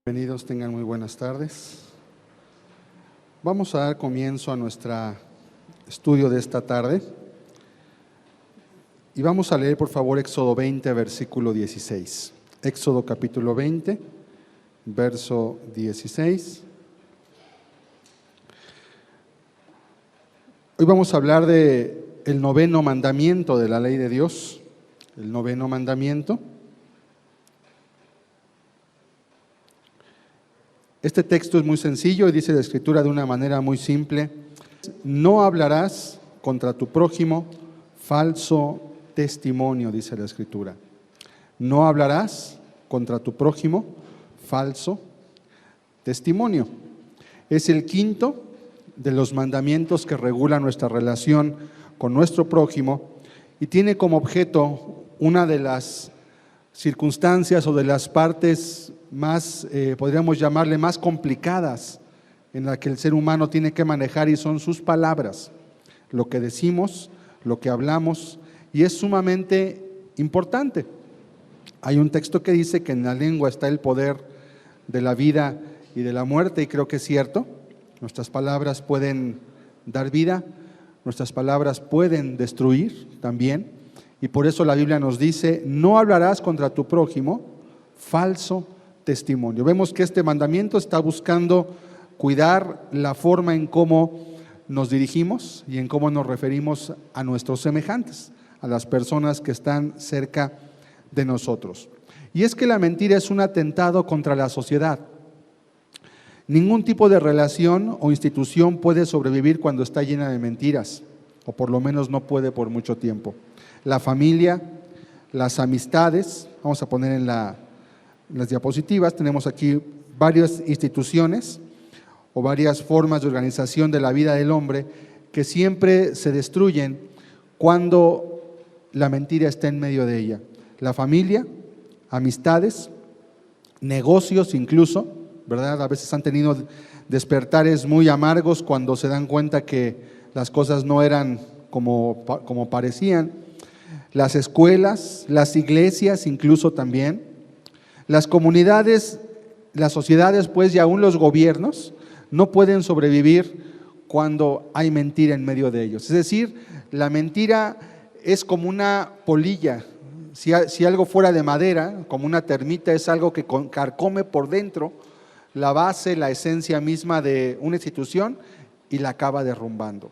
Bienvenidos, tengan muy buenas tardes. Vamos a dar comienzo a nuestro estudio de esta tarde y vamos a leer por favor Éxodo 20, versículo 16. Éxodo capítulo 20, verso 16. Hoy vamos a hablar del noveno mandamiento de la ley de Dios, el noveno mandamiento. Este texto es muy sencillo y dice la Escritura de una manera muy simple: no hablarás contra tu prójimo falso testimonio, dice la Escritura. No hablarás contra tu prójimo falso testimonio. Es el quinto de los mandamientos que regula nuestra relación con nuestro prójimo y tiene como objeto una de las circunstancias o de las partes más, podríamos llamarle más complicadas en la que el ser humano tiene que manejar, y son sus palabras, lo que decimos, lo que hablamos, y es sumamente importante. Hay un texto que dice que en la lengua está el poder de la vida y de la muerte, y creo que es cierto. Nuestras palabras pueden dar vida, nuestras palabras pueden destruir también, y por eso la Biblia nos dice: no hablarás contra tu prójimo falso testimonio. Vemos que este mandamiento está buscando cuidar la forma en cómo nos dirigimos y en cómo nos referimos a nuestros semejantes, a las personas que están cerca de nosotros. Y es que la mentira es un atentado contra la sociedad. Ningún tipo de relación o institución puede sobrevivir cuando está llena de mentiras, o por lo menos no puede por mucho tiempo. La familia, las amistades, vamos a poner en las diapositivas, tenemos aquí varias instituciones o varias formas de organización de la vida del hombre que siempre se destruyen cuando la mentira está en medio de ella. La familia, amistades, negocios incluso, ¿verdad? A veces han tenido despertares muy amargos cuando se dan cuenta que las cosas no eran como parecían. Las escuelas, las iglesias incluso también. Las comunidades, las sociedades, pues, y aún los gobiernos no pueden sobrevivir cuando hay mentira en medio de ellos. Es decir, la mentira es como una polilla. Si algo fuera de madera, como una termita, es algo que carcome por dentro la base, la esencia misma de una institución y la acaba derrumbando.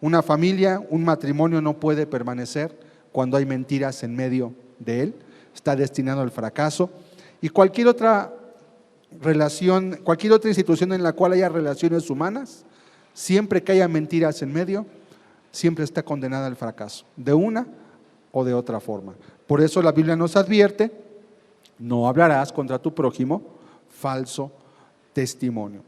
Una familia, un matrimonio no puede permanecer cuando hay mentiras en medio de él. Está destinado al fracaso. Y cualquier otra relación, cualquier otra institución en la cual haya relaciones humanas, siempre que haya mentiras en medio, siempre está condenada al fracaso, de una o de otra forma. Por eso la Biblia nos advierte: no hablarás contra tu prójimo falso testimonio.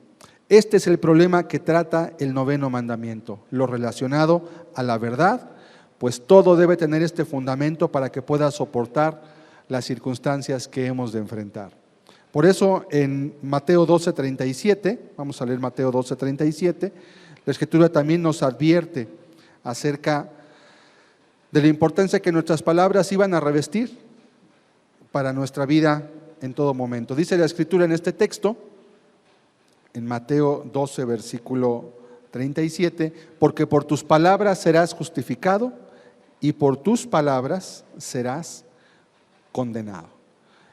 Este es el problema que trata el noveno mandamiento, lo relacionado a la verdad, pues todo debe tener este fundamento para que pueda soportar las circunstancias que hemos de enfrentar. Por eso en Mateo 12:37, vamos a leer Mateo 12:37, la Escritura también nos advierte acerca de la importancia que nuestras palabras iban a revestir para nuestra vida en todo momento. Dice la Escritura en este texto, en Mateo 12, versículo 37, porque por tus palabras serás justificado y por tus palabras serás condenado.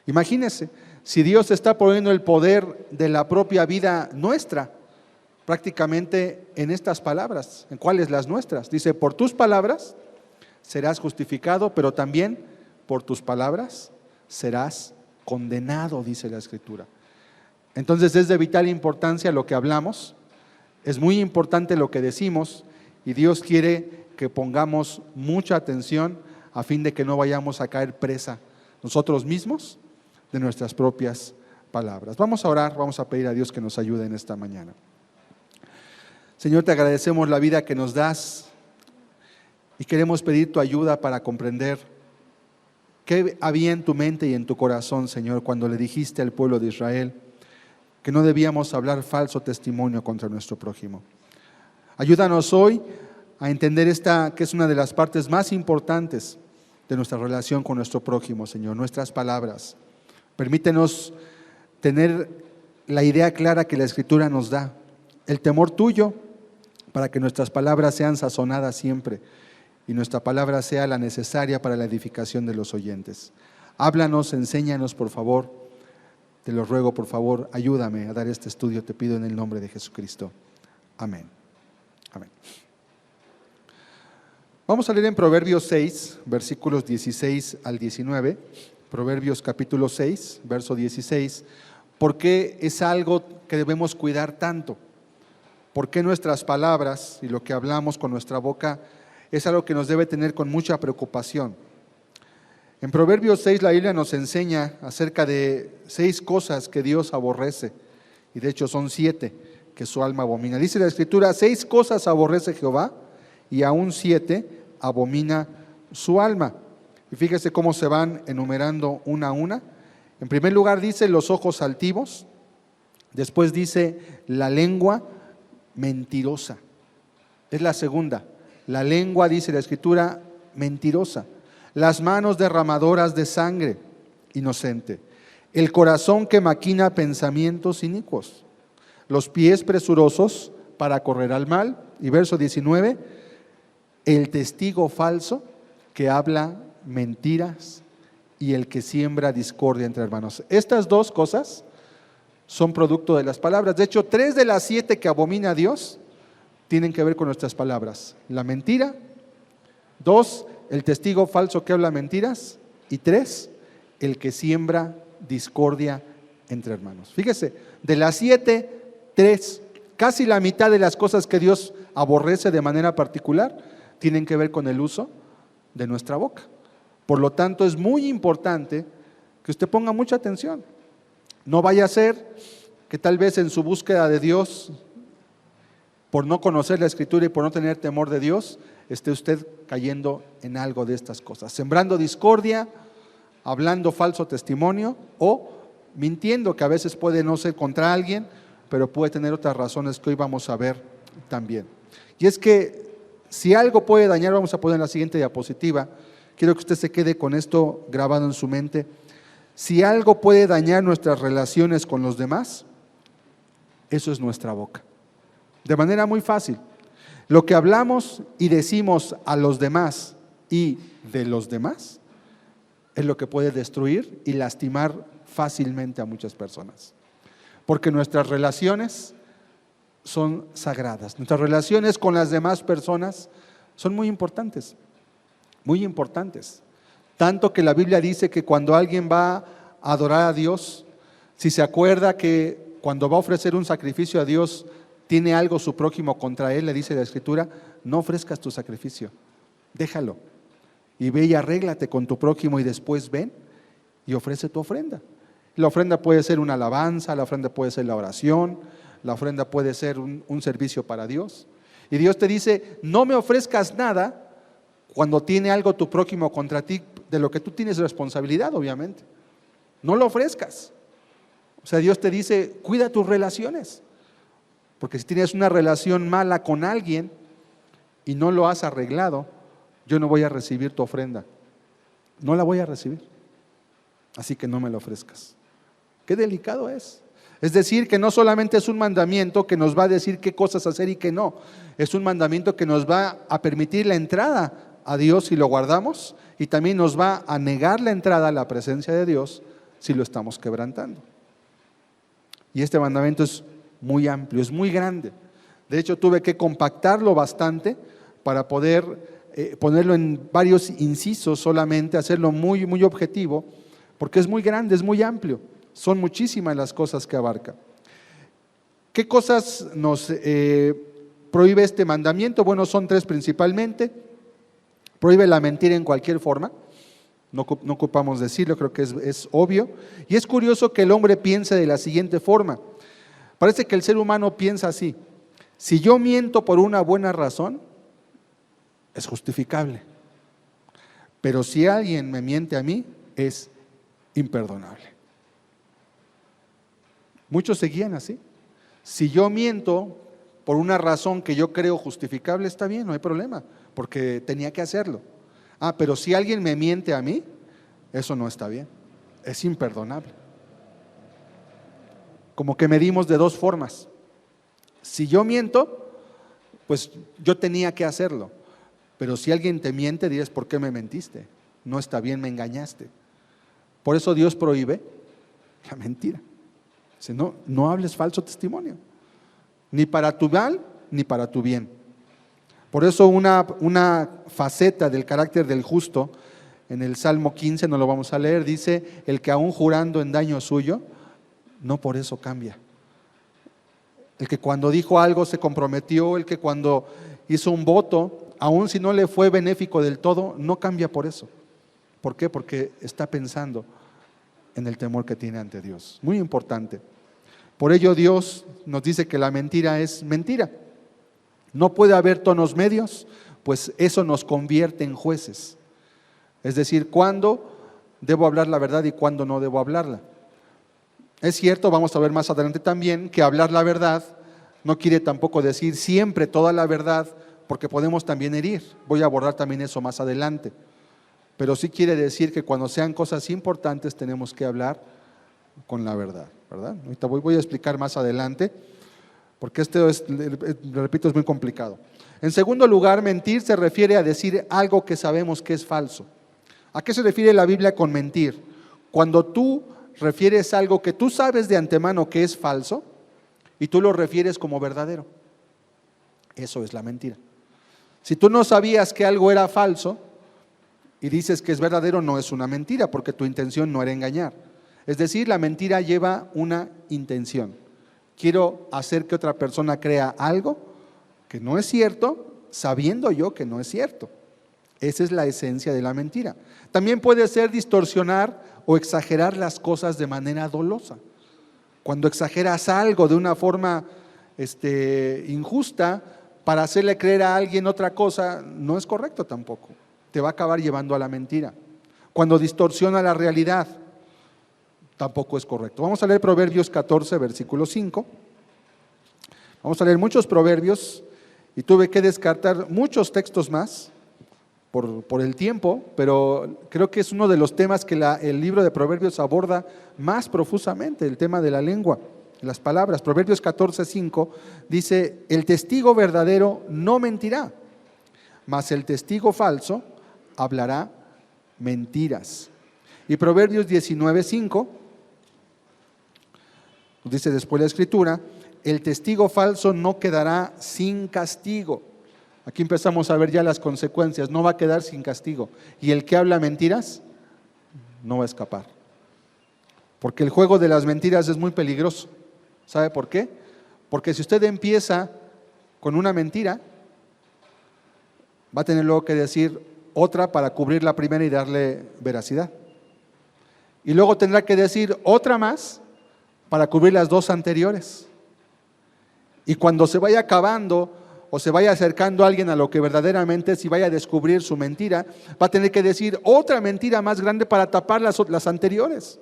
Imagínense, si Dios está poniendo el poder de la propia vida nuestra prácticamente en estas palabras, ¿en cuáles? Las nuestras. Dice: por tus palabras serás justificado, pero también por tus palabras serás condenado, dice la Escritura. Entonces es de vital importancia lo que hablamos, es muy importante lo que decimos, y Dios quiere que pongamos mucha atención a fin de que no vayamos a caer presa nosotros mismos de nuestras propias palabras. Vamos a orar, vamos a pedir a Dios que nos ayude en esta mañana. Señor, te agradecemos la vida que nos das y queremos pedir tu ayuda para comprender qué había en tu mente y en tu corazón, Señor, cuando le dijiste al pueblo de Israel que no debíamos hablar falso testimonio contra nuestro prójimo. Ayúdanos hoy a entender esta, que es una de las partes más importantes de nuestra relación con nuestro prójimo, Señor, nuestras palabras. Permítenos tener la idea clara que la Escritura nos da. El temor tuyo para que nuestras palabras sean sazonadas siempre y nuestra palabra sea la necesaria para la edificación de los oyentes. Háblanos, enséñanos, por favor. Te lo ruego, por favor, ayúdame a dar este estudio, te pido en el nombre de Jesucristo. Amén. Amén. Vamos a leer en Proverbios 6, versículos 16 al 19. Proverbios capítulo 6, verso 16. ¿Por qué es algo que debemos cuidar tanto? ¿Por qué nuestras palabras y lo que hablamos con nuestra boca es algo que nos debe tener con mucha preocupación? En Proverbios 6 la Biblia nos enseña acerca de 6 cosas que Dios aborrece, y de hecho son 7 que su alma abomina. Dice la Escritura, 6 cosas aborrece Jehová y aún 7 abomina su alma. Y fíjese cómo se van enumerando una a una. En primer lugar dice los ojos altivos, después dice la lengua mentirosa. Es la segunda. La lengua, dice la Escritura, mentirosa. Las manos derramadoras de sangre, inocente. El corazón que maquina pensamientos inicuos. Los pies presurosos para correr al mal. Y verso 19, el testigo falso que habla mentiras y el que siembra discordia entre hermanos. Estas 2 cosas son producto de las palabras. De hecho, 3 de las 7 que abomina a Dios tienen que ver con nuestras palabras. La mentira, 2, el testigo falso que habla mentiras, y 3, el que siembra discordia entre hermanos. Fíjese, de las 7, 3, casi la mitad de las cosas que Dios aborrece de manera particular tienen que ver con el uso de nuestra boca. Por lo tanto, es muy importante que usted ponga mucha atención. No vaya a ser que tal vez en su búsqueda de Dios, por no conocer la Escritura y por no tener temor de Dios, esté usted cayendo en algo de estas cosas, sembrando discordia, hablando falso testimonio o mintiendo, que a veces puede no ser contra alguien, pero puede tener otras razones que hoy vamos a ver también. Y es que si algo puede dañar, vamos a poner en la siguiente diapositiva, quiero que usted se quede con esto grabado en su mente. Si algo puede dañar nuestras relaciones con los demás, eso es nuestra boca. De manera muy fácil. Lo que hablamos y decimos a los demás y de los demás es lo que puede destruir y lastimar fácilmente a muchas personas. Porque nuestras relaciones son sagradas. Nuestras relaciones con las demás personas son muy importantes. Muy importantes. Tanto que la Biblia dice que cuando alguien va a adorar a Dios, si se acuerda que cuando va a ofrecer un sacrificio a Dios, tiene algo su prójimo contra él, le dice la Escritura, no ofrezcas tu sacrificio, déjalo. Y ve y arréglate con tu prójimo y después ven y ofrece tu ofrenda. La ofrenda puede ser una alabanza, la ofrenda puede ser la oración, la ofrenda puede ser un servicio para Dios. Y Dios te dice, no me ofrezcas nada cuando tiene algo tu prójimo contra ti, de lo que tú tienes responsabilidad, obviamente. No lo ofrezcas. O sea, Dios te dice, cuida tus relaciones. Porque si tienes una relación mala con alguien y no lo has arreglado, yo no voy a recibir tu ofrenda. No la voy a recibir. Así que no me la ofrezcas. Qué delicado es. Es decir, que no solamente es un mandamiento que nos va a decir qué cosas hacer y qué no. Es un mandamiento que nos va a permitir la entrada a Dios si lo guardamos y también nos va a negar la entrada a la presencia de Dios si lo estamos quebrantando. Y este mandamiento es muy amplio, es muy grande. De hecho, tuve que compactarlo bastante para poder ponerlo en varios incisos solamente, hacerlo muy, muy objetivo, porque es muy grande, es muy amplio. Son muchísimas las cosas que abarca. ¿Qué cosas nos prohíbe este mandamiento? Bueno, son 3 principalmente. Prohíbe la mentira en cualquier forma. No ocupamos decirlo, creo que es obvio. Y es curioso que el hombre piense de la siguiente forma. Parece que el ser humano piensa así: si yo miento por una buena razón, es justificable. Pero si alguien me miente a mí, es imperdonable. Muchos se guían así. Si yo miento por una razón que yo creo justificable, está bien, no hay problema, porque tenía que hacerlo. Pero si alguien me miente a mí, eso no está bien, es imperdonable. como que medimos de dos formas. Si yo miento, pues yo tenía que hacerlo. Pero si alguien te miente, dices, ¿por qué me mentiste? No está bien, me engañaste. Por eso Dios prohíbe la mentira. Dice, no hables falso testimonio, ni para tu mal, ni para tu bien. Por eso una faceta del carácter del justo, en el Salmo 15, no lo vamos a leer, dice, el que aún jurando en daño suyo, no por eso cambia. El que cuando dijo algo se comprometió, el que cuando hizo un voto, aun si no le fue benéfico del todo, no cambia por eso. ¿Por qué? Porque está pensando en el temor que tiene ante Dios. Muy importante. Por ello Dios nos dice que la mentira es mentira. No puede haber tonos medios, pues eso nos convierte en jueces. Es decir, ¿cuándo debo hablar la verdad y cuándo no debo hablarla? Es cierto, vamos a ver más adelante también, que hablar la verdad no quiere tampoco decir siempre toda la verdad, porque podemos también herir. Voy a abordar también eso más adelante. Pero sí quiere decir que cuando sean cosas importantes tenemos que hablar con la verdad, ¿verdad? Ahorita voy a explicar más adelante, porque repito, es muy complicado. En segundo lugar, mentir se refiere a decir algo que sabemos que es falso. ¿A qué se refiere la Biblia con mentir? Cuando tú refieres algo que tú sabes de antemano que es falso y tú lo refieres como verdadero. Eso es la mentira. Si tú no sabías que algo era falso y dices que es verdadero, no es una mentira, porque tu intención no era engañar. Es decir, la mentira lleva una intención. Quiero hacer que otra persona crea algo que no es cierto, sabiendo yo que no es cierto. Esa es la esencia de la mentira. También puede ser distorsionar o exagerar las cosas de manera dolosa. Cuando exageras algo de una forma injusta para hacerle creer a alguien otra cosa, no es correcto tampoco. Te va a acabar llevando a la mentira. Cuando distorsiona la realidad, tampoco es correcto. Vamos a leer Proverbios 14, versículo 5. Vamos a leer muchos proverbios y tuve que descartar muchos textos más por el tiempo, pero creo que es uno de los temas que el libro de Proverbios aborda más profusamente, el tema de la lengua, las palabras. Proverbios 14, 5 dice, el testigo verdadero no mentirá, mas el testigo falso hablará mentiras. Y Proverbios 19, 5 dice después la Escritura, el testigo falso no quedará sin castigo. Aquí empezamos a ver ya las consecuencias, no va a quedar sin castigo. Y el que habla mentiras, no va a escapar. Porque el juego de las mentiras es muy peligroso. ¿Sabe por qué? Porque si usted empieza con una mentira, va a tener luego que decir otra para cubrir la primera y darle veracidad. Y luego tendrá que decir otra más para cubrir las dos anteriores. Y cuando se vaya acabando o se vaya acercando a alguien a lo que verdaderamente es y vaya a descubrir su mentira, va a tener que decir otra mentira más grande para tapar las anteriores.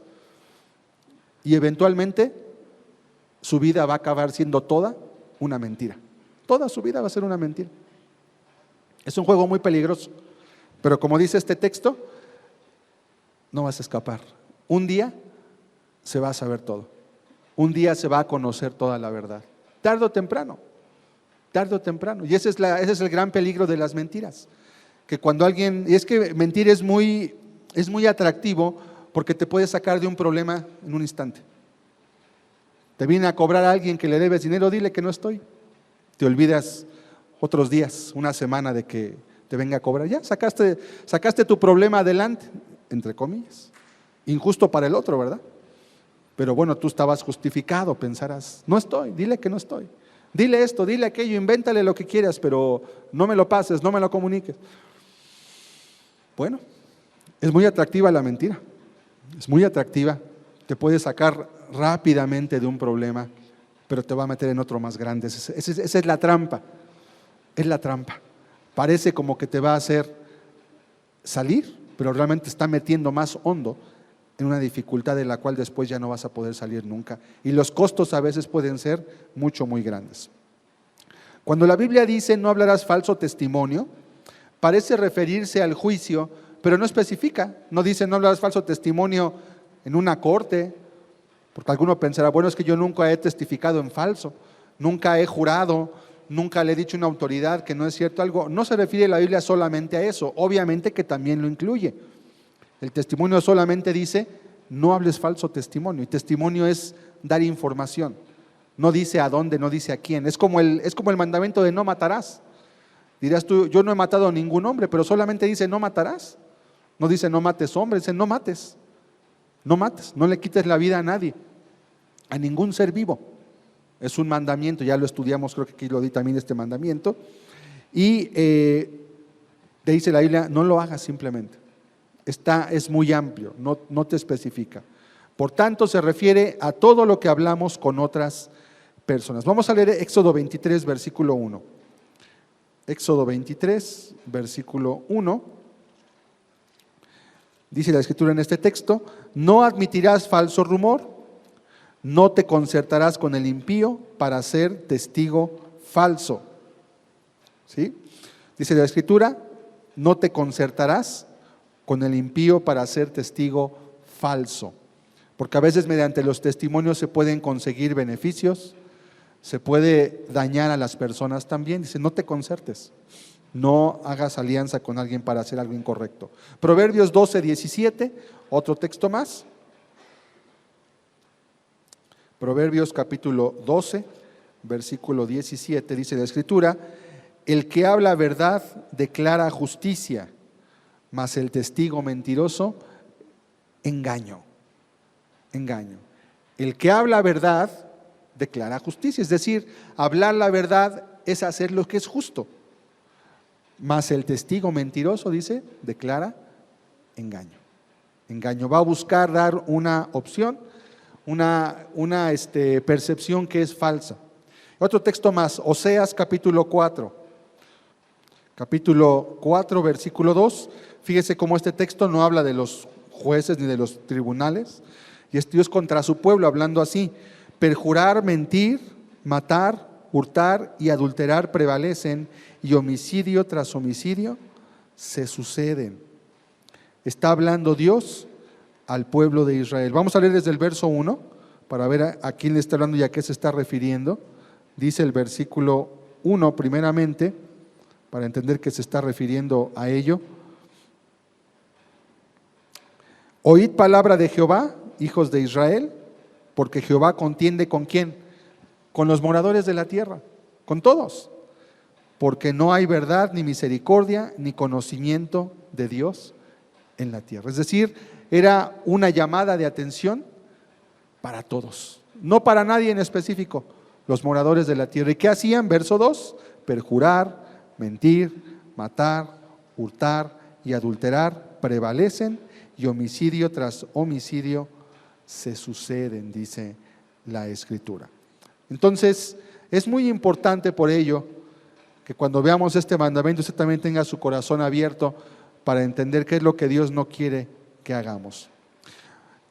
Y eventualmente su vida va a acabar siendo toda una mentira. Toda su vida va a ser una mentira. Es un juego muy peligroso, pero como dice este texto, no vas a escapar. Un día se va a saber todo. Un día se va a conocer toda la verdad. Tarde o temprano. Tarde o temprano. Y ese es el gran peligro de las mentiras. Que cuando alguien, y es que mentir es muy atractivo porque te puede sacar de un problema en un instante. Te viene a cobrar a alguien que le debes dinero, dile que no estoy. Te otros días, una semana de que te venga a cobrar. Ya sacaste tu problema adelante, entre comillas. Injusto para el otro, ¿verdad? Pero bueno, tú estabas justificado, pensarás, no estoy, dile que no estoy. Dile esto, dile aquello, invéntale lo que quieras, pero no me lo pases, no me lo comuniques. Bueno, es muy atractiva la mentira, es muy atractiva, te puede sacar rápidamente de un problema, pero te va a meter en otro más grande. Esa es la trampa, es la trampa. Parece como que te va a hacer salir, pero realmente está metiendo más hondo en una dificultad de la cual después ya no vas a poder salir nunca. Y los costos a veces pueden ser muy grandes. Cuando la Biblia dice no hablarás falso testimonio, parece referirse al juicio, pero no especifica. No dice no hablarás falso testimonio en una corte Porque alguno pensará, bueno, es que yo nunca he testificado en falso, nunca he jurado, nunca le he dicho a una autoridad que no es cierto algo. No se refiere la Biblia solamente a eso, obviamente que también lo incluye. El testimonio solamente dice, no hables falso testimonio, y testimonio es dar información. No dice a dónde, no dice a quién. Es como el mandamiento de no matarás. Dirás tú, yo no he matado a ningún hombre, pero solamente dice no matarás. No dice no mates hombres, dice no mates. No mates, no le quites la vida a nadie, a ningún ser vivo. Es un mandamiento, ya lo estudiamos, creo que aquí lo di también este mandamiento. Y te dice la Biblia, no lo hagas simplemente. Es muy amplio, no te especifica. Por tanto, se refiere a todo lo que hablamos con otras personas. Vamos a leer Éxodo 23, versículo 1. Éxodo 23, versículo 1. Dice la Escritura en este texto, no admitirás falso rumor, no te concertarás con el impío para ser testigo falso. ¿Sí? Dice la Escritura, no te concertarás con el impío para ser testigo falso. Porque a veces mediante los testimonios se pueden conseguir beneficios, se puede dañar a las personas también. Dice, no te concertes, no hagas alianza con alguien para hacer algo incorrecto. Proverbios 12, 17, otro texto más. Proverbios capítulo 12, versículo 17, dice la Escritura, el que habla verdad declara justicia, mas el testigo mentiroso, engaño. Engaño. El que habla verdad declara justicia, es decir, hablar la verdad es hacer lo que es justo. Mas el testigo mentiroso, dice, declara engaño. Engaño. Va a buscar dar una opción, una percepción que es falsa. Otro texto más, Oseas capítulo 4. Capítulo 4, versículo 2. Fíjese cómo este texto no habla de los jueces ni de los tribunales. Y es Dios contra su pueblo, hablando así. Perjurar, mentir, matar, hurtar y adulterar prevalecen, y homicidio tras homicidio se suceden. Está hablando Dios al pueblo de Israel. Vamos a leer desde el verso 1 para ver a quién le está hablando y a qué se está refiriendo. Dice el versículo 1 primeramente, para entender que se está refiriendo a ello. Oíd palabra de Jehová, hijos de Israel, porque Jehová contiende ¿con quién? Con los moradores de la tierra, con todos. Porque no hay verdad, ni misericordia, ni conocimiento de Dios en la tierra. Es decir, era una llamada de atención para todos, no para nadie en específico, los moradores de la tierra. ¿Y qué hacían? Verso 2, perjurar, mentir, matar, hurtar y adulterar prevalecen, y homicidio tras homicidio se suceden, dice la Escritura. Entonces, es muy importante por ello que cuando veamos este mandamiento usted también tenga su corazón abierto para entender qué es lo que Dios no quiere que hagamos.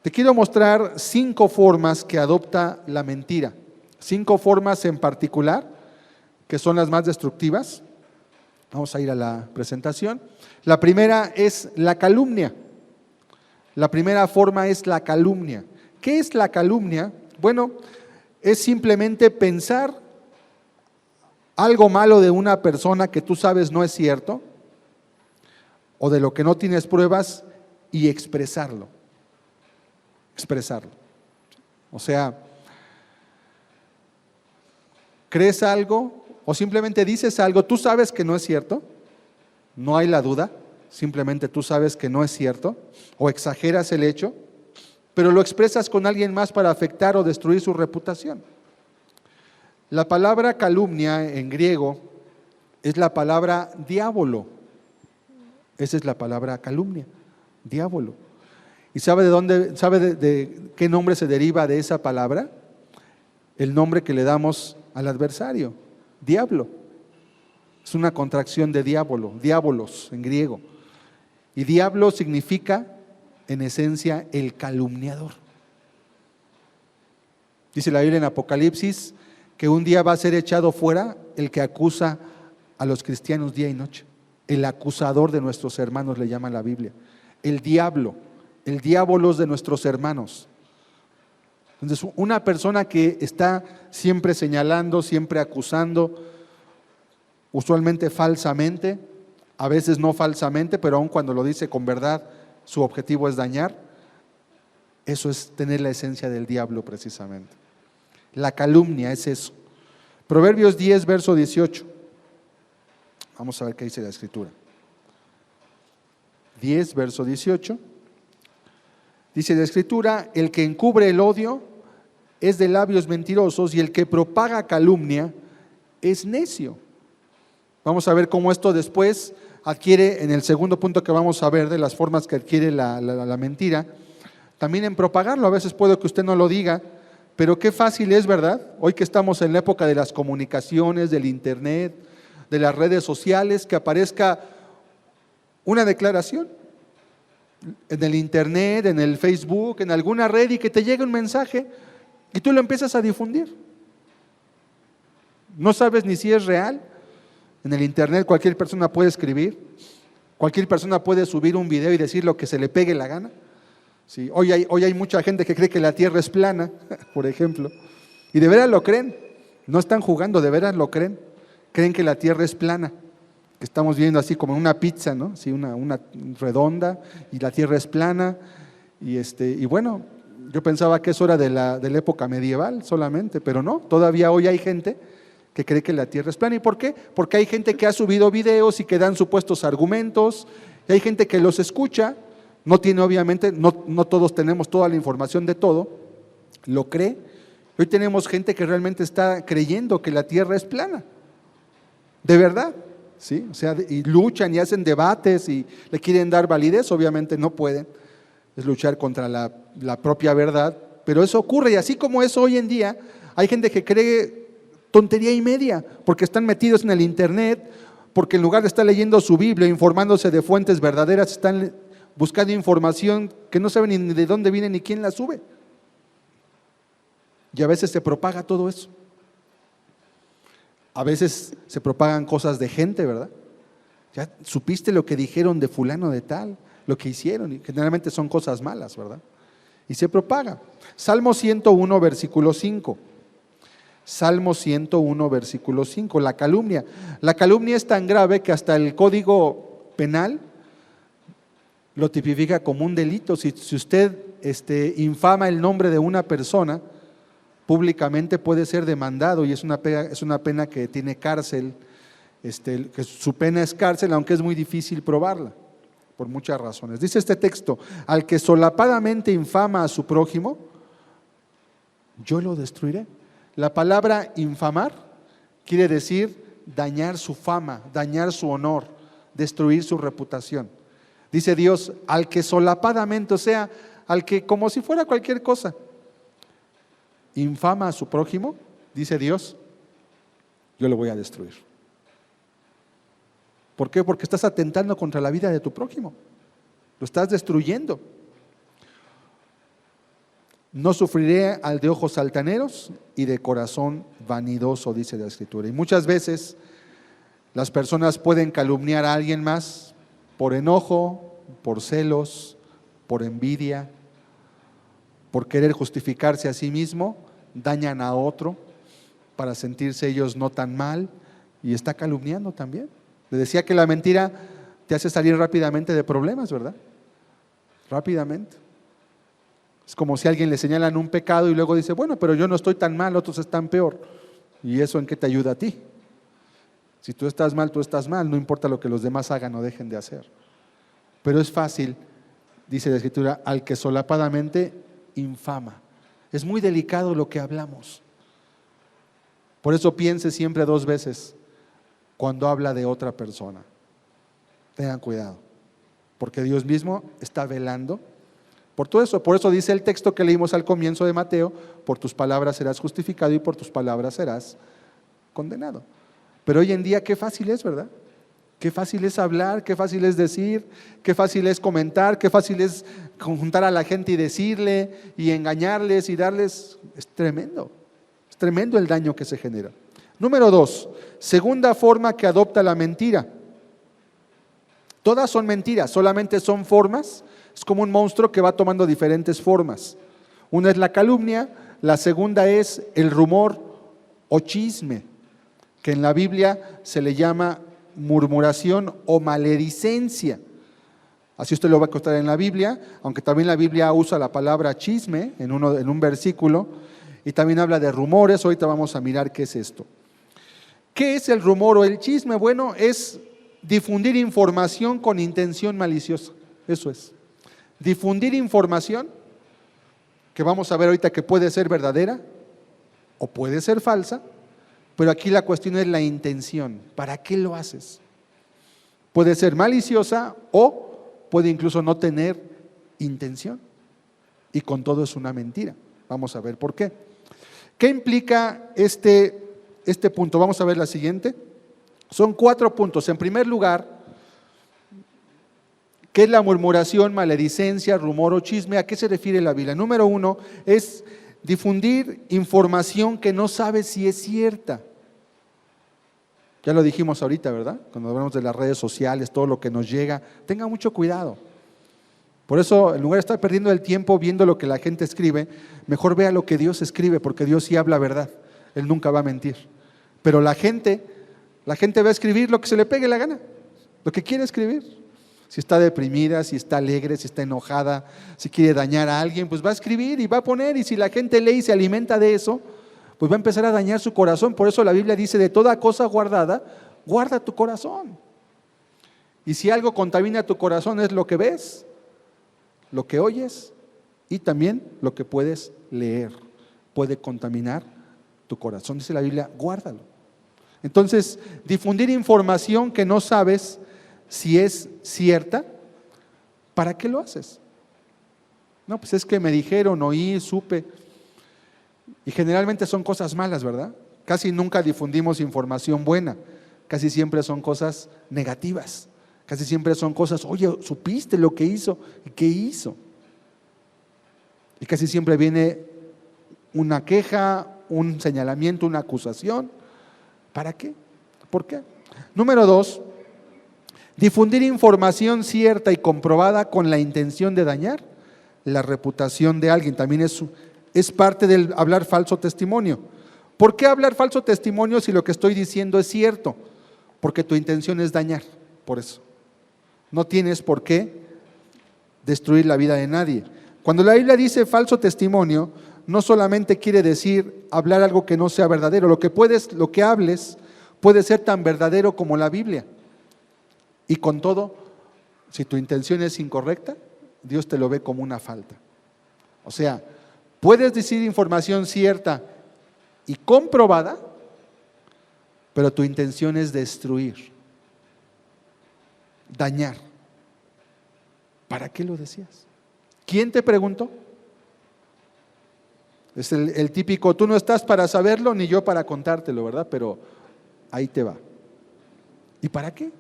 Te quiero mostrar 5 formas que adopta la mentira, 5 formas en particular que son las más destructivas. Vamos a ir a la presentación. La primera es la calumnia. La primera forma es la calumnia. ¿Qué es la calumnia? Bueno, es simplemente pensar algo malo de una persona que tú sabes no es cierto, o de lo que no tienes pruebas, y expresarlo. Expresarlo. O sea, crees algo o simplemente dices algo, tú sabes que no es cierto, no hay la duda, simplemente tú sabes que no es cierto, o exageras el hecho, pero lo expresas con alguien más para afectar o destruir su reputación. La palabra calumnia en griego es la palabra diabolo. Esa es la palabra calumnia, diabolo. ¿Y sabe de qué nombre se deriva de esa palabra? El nombre que le damos al adversario, diablo. Es una contracción de diabolo, diabolos en griego. Y diablo significa, en esencia, el calumniador. Dice la Biblia en Apocalipsis que un día va a ser echado fuera el que acusa a los cristianos día y noche. El acusador de nuestros hermanos le llama la Biblia. El diablo, el diabolos de nuestros hermanos. Entonces, una persona que está siempre señalando, siempre acusando, usualmente falsamente, a veces no falsamente, pero aun cuando lo dice con verdad, su objetivo es dañar, eso es tener la esencia del diablo precisamente. La calumnia es eso. Proverbios 10, verso 18. Vamos a ver qué dice la Escritura. 10, verso 18. Dice la Escritura: el que encubre el odio es de labios mentirosos, y el que propaga calumnia es necio. Vamos a ver cómo esto después adquiere, en el segundo punto que vamos a ver, de las formas que adquiere la mentira, también en propagarlo. A veces puede que usted no lo diga, pero qué fácil es, ¿verdad? Hoy que estamos en la época de las comunicaciones, del internet, de las redes sociales, que aparezca una declaración en el internet, en el Facebook, en alguna red, y que te llegue un mensaje y tú lo empiezas a difundir. No sabes ni si es real. En el internet cualquier persona puede escribir, cualquier persona puede subir un video y decir lo que se le pegue la gana. Sí, hoy hay mucha gente que cree que la tierra es plana, por ejemplo, y de veras lo creen. No están jugando, de veras lo creen. Creen que la tierra es plana, que estamos viendo así como una pizza, ¿no? Sí, una redonda, y la tierra es plana. Y bueno, yo pensaba que eso era de la época medieval solamente, pero no, todavía hoy hay gente que cree que la tierra es plana. ¿Y por qué? Porque hay gente que ha subido videos y que dan supuestos argumentos, y hay gente que los escucha, no tiene obviamente, no todos tenemos toda la información de todo, lo cree. Hoy tenemos gente que realmente está creyendo que la tierra es plana, de verdad, ¿sí? O sea, y luchan y hacen debates y le quieren dar validez, obviamente no pueden, es luchar contra la propia verdad, pero eso ocurre. Y así como eso hoy en día, hay gente que cree tontería y media, porque están metidos en el internet, porque en lugar de estar leyendo su Biblia, informándose de fuentes verdaderas, están buscando información que no saben ni de dónde viene ni quién la sube. Y a veces se propaga todo eso. A veces se propagan cosas de gente, ¿verdad? Ya supiste lo que dijeron de fulano de tal, lo que hicieron, y generalmente son cosas malas, ¿verdad? Y se propaga. Salmo 101, versículo 5. Salmo 101, versículo 5, la calumnia. La calumnia es tan grave que hasta el Código Penal lo tipifica como un delito. Si usted infama el nombre de una persona públicamente, puede ser demandado, y es una pena que tiene cárcel, que su pena es cárcel, aunque es muy difícil probarla, por muchas razones. Dice este texto: al que solapadamente infama a su prójimo, yo lo destruiré. La palabra infamar quiere decir dañar su fama, dañar su honor, destruir su reputación. Dice Dios: al que solapadamente, o sea, al que como si fuera cualquier cosa, infama a su prójimo, dice Dios, yo lo voy a destruir. ¿Por qué? Porque estás atentando contra la vida de tu prójimo, lo estás destruyendo. No sufriré al de ojos altaneros y de corazón vanidoso, dice la Escritura. Y muchas veces las personas pueden calumniar a alguien más por enojo, por celos, por envidia, por querer justificarse a sí mismo, dañan a otro para sentirse ellos no tan mal, y está calumniando también. Le decía que la mentira te hace salir rápidamente de problemas, ¿verdad? Rápidamente. Es como si a alguien le señalan un pecado y luego dice: bueno, pero yo no estoy tan mal, otros están peor. ¿Y eso en qué te ayuda a ti? Si tú estás mal, no importa lo que los demás hagan o dejen de hacer. Pero es fácil, dice la Escritura, al que solapadamente infama. Es muy delicado lo que hablamos. Por eso piense siempre 2 veces cuando habla de otra persona. Tengan cuidado, porque Dios mismo está velando por todo eso. Por eso dice el texto que leímos al comienzo de Mateo: por tus palabras serás justificado y por tus palabras serás condenado. Pero hoy en día qué fácil es, ¿verdad? Qué fácil es hablar, qué fácil es decir, qué fácil es comentar, qué fácil es conjuntar a la gente y decirle y engañarles y darles. Es tremendo el daño que se genera. Número 2, segunda forma que adopta la mentira. Todas son mentiras, solamente son formas. Es como un monstruo que va tomando diferentes formas. Una es la calumnia, La segunda es el rumor o chisme, que en la Biblia se le llama murmuración o maledicencia. Así usted lo va a encontrar en la Biblia, aunque también la Biblia usa la palabra chisme en un versículo, y también habla de rumores. Ahorita vamos a mirar qué es esto. ¿Qué es el rumor o el chisme? Bueno, es difundir información con intención maliciosa. Eso es. Difundir información que vamos a ver ahorita que puede ser verdadera o puede ser falsa, pero aquí la cuestión es la intención. ¿Para qué lo haces? Puede ser maliciosa o puede incluso no tener intención. Y con todo es una mentira. Vamos a ver por qué. ¿Qué implica este punto? Vamos a ver la siguiente. Son 4 puntos. En primer lugar, ¿qué es la murmuración, maledicencia, rumor o chisme? ¿A qué se refiere la Biblia? Número 1 es difundir información que no sabes si es cierta. Ya lo dijimos ahorita, ¿verdad? Cuando hablamos de las redes sociales, todo lo que nos llega, tenga mucho cuidado. Por eso, en lugar de estar perdiendo el tiempo viendo lo que la gente escribe, mejor vea lo que Dios escribe, porque Dios sí habla verdad. Él nunca va a mentir. Pero la gente va a escribir lo que se le pegue la gana, lo que quiere escribir. Si está deprimida, si está alegre, si está enojada, si quiere dañar a alguien, pues va a escribir y va a poner. Y si la gente lee y se alimenta de eso, pues va a empezar a dañar su corazón. Por eso la Biblia dice, de toda cosa guardada, guarda tu corazón. Y si algo contamina tu corazón es lo que ves, lo que oyes y también lo que puedes leer. Puede contaminar tu corazón. Dice la Biblia, guárdalo. Entonces, difundir información que no sabes si es cierta, ¿para qué lo haces? No, pues es que me dijeron, oí, supe. Y generalmente son cosas malas, ¿verdad? Casi nunca difundimos información buena. Casi siempre son cosas negativas. Casi siempre son cosas, oye, ¿supiste lo que hizo? ¿Y qué hizo? Y casi siempre viene una queja, un señalamiento, una acusación. ¿Para qué? ¿Por qué? Número 2, difundir información cierta y comprobada con la intención de dañar la reputación de alguien. También es parte del hablar falso testimonio. ¿Por qué hablar falso testimonio si lo que estoy diciendo es cierto? Porque tu intención es dañar, por eso. No tienes por qué destruir la vida de nadie. Cuando la Biblia dice falso testimonio, no solamente quiere decir hablar algo que no sea verdadero. Lo que hables puede ser tan verdadero como la Biblia. Y con todo, si tu intención es incorrecta, Dios te lo ve como una falta. O sea, puedes decir información cierta y comprobada, pero tu intención es destruir, dañar. ¿Para qué lo decías? ¿Quién te preguntó? Es el típico, tú no estás para saberlo ni yo para contártelo, ¿verdad? Pero ahí te va. ¿Y para qué?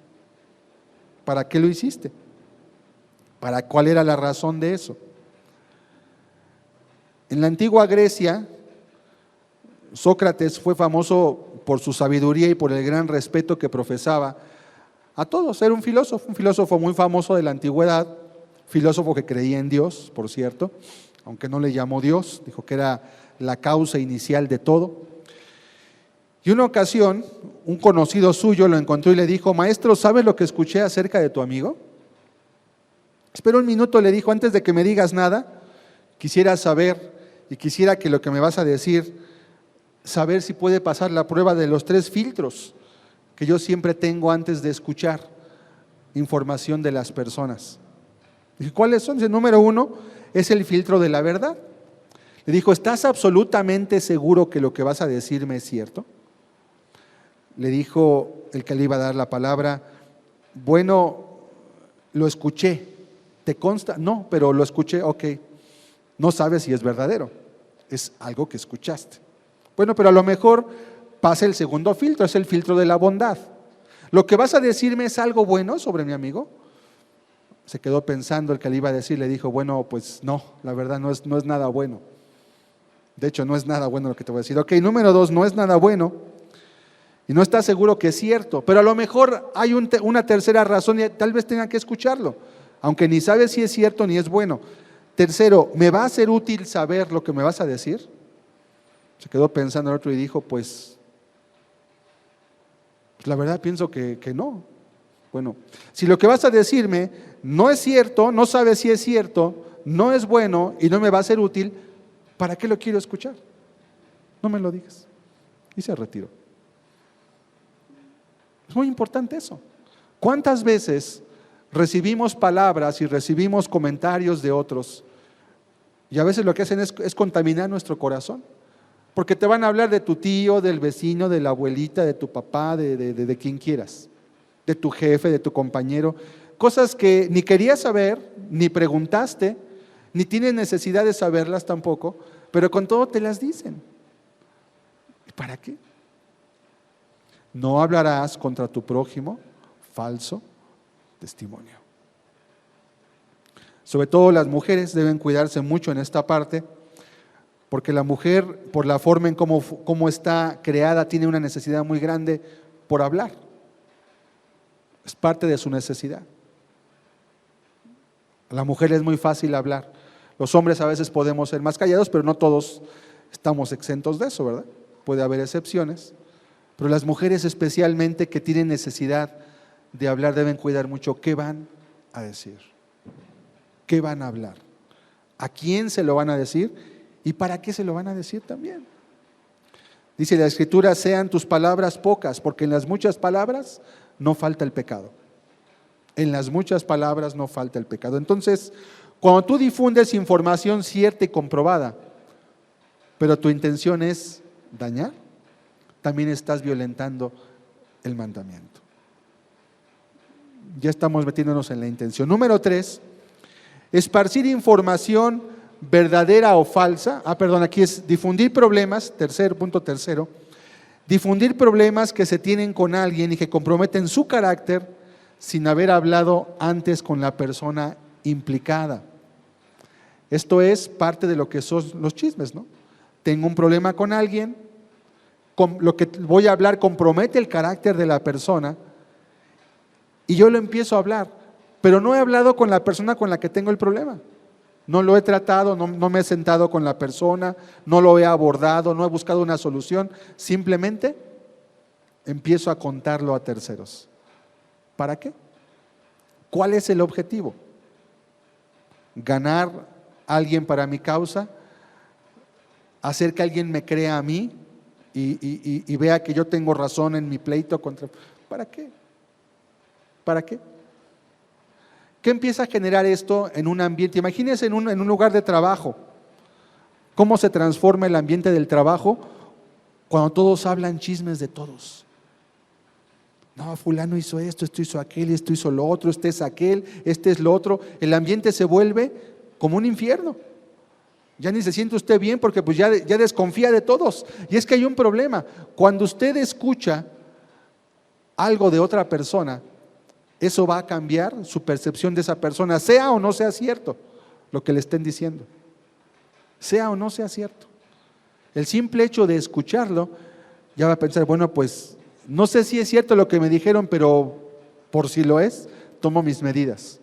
¿Para qué lo hiciste? ¿Cuál era la razón de eso? En la antigua Grecia, Sócrates fue famoso por su sabiduría y por el gran respeto que profesaba a todos. Era un filósofo muy famoso de la antigüedad, filósofo que creía en Dios, por cierto, aunque no le llamó Dios, dijo que era la causa inicial de todo. Y una ocasión, un conocido suyo lo encontró y le dijo, maestro, ¿sabes lo que escuché acerca de tu amigo? Espera un minuto, le dijo, antes de que me digas nada, quisiera saber y quisiera que lo que me vas a decir, saber si puede pasar la prueba de los 3 filtros que yo siempre tengo antes de escuchar información de las personas. Dije, ¿cuáles son? Dice, número 1 es el filtro de la verdad. Le dijo, ¿estás absolutamente seguro que lo que vas a decirme es cierto? Le dijo el que le iba a dar la palabra, bueno, lo escuché, ¿te consta? No, pero lo escuché, ok, no sabes si es verdadero, es algo que escuchaste. Bueno, pero a lo mejor pasa el segundo filtro, es el filtro de la bondad. ¿Lo que vas a decirme es algo bueno sobre mi amigo? Se quedó pensando el que le iba a decir, le dijo, bueno, pues no, la verdad no es nada bueno. De hecho, no es nada bueno lo que te voy a decir. Ok, número 2, no es nada bueno y no estás seguro que es cierto, pero a lo mejor hay una tercera razón y tal vez tenga que escucharlo, aunque ni sabes si es cierto ni es bueno. Tercero, ¿me va a ser útil saber lo que me vas a decir? Se quedó pensando el otro y dijo, pues la verdad pienso que no. Bueno, si lo que vas a decirme no es cierto, no sabes si es cierto, no es bueno y no me va a ser útil, ¿para qué lo quiero escuchar? No me lo digas. Y se retiró. Es muy importante eso. ¿Cuántas veces recibimos palabras y recibimos comentarios de otros? Y a veces lo que hacen es contaminar nuestro corazón. Porque te van a hablar de tu tío, del vecino, de la abuelita, de tu papá, de quien quieras, de tu jefe, de tu compañero. Cosas que ni querías saber, ni preguntaste, ni tienes necesidad de saberlas tampoco, pero con todo te las dicen. ¿Y para qué? No hablarás contra tu prójimo falso testimonio. Sobre todo las mujeres deben cuidarse mucho en esta parte, porque la mujer, por la forma en cómo está creada, tiene una necesidad muy grande por hablar. Es parte de su necesidad. A la mujer es muy fácil hablar. Los hombres a veces podemos ser más callados, pero no todos estamos exentos de eso, ¿verdad? Puede haber excepciones. Pero las mujeres especialmente que tienen necesidad de hablar deben cuidar mucho qué van a decir, qué van a hablar, a quién se lo van a decir y para qué se lo van a decir también. Dice la Escritura, sean tus palabras pocas, porque en las muchas palabras no falta el pecado. En las muchas palabras no falta el pecado. Entonces, cuando tú difundes información cierta y comprobada, pero tu intención es dañar, también estás violentando el mandamiento. Ya estamos metiéndonos en la intención. Número 3, esparcir información verdadera o falsa. Aquí es difundir problemas, punto tercero, difundir problemas que se tienen con alguien y que comprometen su carácter sin haber hablado antes con la persona implicada. Esto es parte de lo que son los chismes, ¿no? Tengo un problema con alguien, lo que voy a hablar compromete el carácter de la persona y yo lo empiezo a hablar, pero no he hablado con la persona con la que tengo el problema. No lo he tratado, no me he sentado con la persona, no lo he abordado, no he buscado una solución, simplemente empiezo a contarlo a terceros. ¿Para qué? ¿Cuál es el objetivo? ¿Ganar a alguien para mi causa? ¿Hacer que alguien me crea a mí y vea que yo tengo razón en mi pleito contra? ¿Para qué? ¿Para qué? ¿Qué empieza a generar esto en un ambiente? Imagínense en un lugar de trabajo. ¿Cómo se transforma el ambiente del trabajo cuando todos hablan chismes de todos? No, fulano hizo esto hizo aquel, esto hizo lo otro, este es aquel, este es lo otro. El ambiente se vuelve como un infierno. Ya ni se siente usted bien porque pues ya desconfía de todos. Y es que hay un problema. Cuando usted escucha algo de otra persona, eso va a cambiar su percepción de esa persona, sea o no sea cierto lo que le estén diciendo. Sea o no sea cierto. El simple hecho de escucharlo, ya va a pensar, bueno, pues no sé si es cierto lo que me dijeron, pero por si lo es, tomo mis medidas.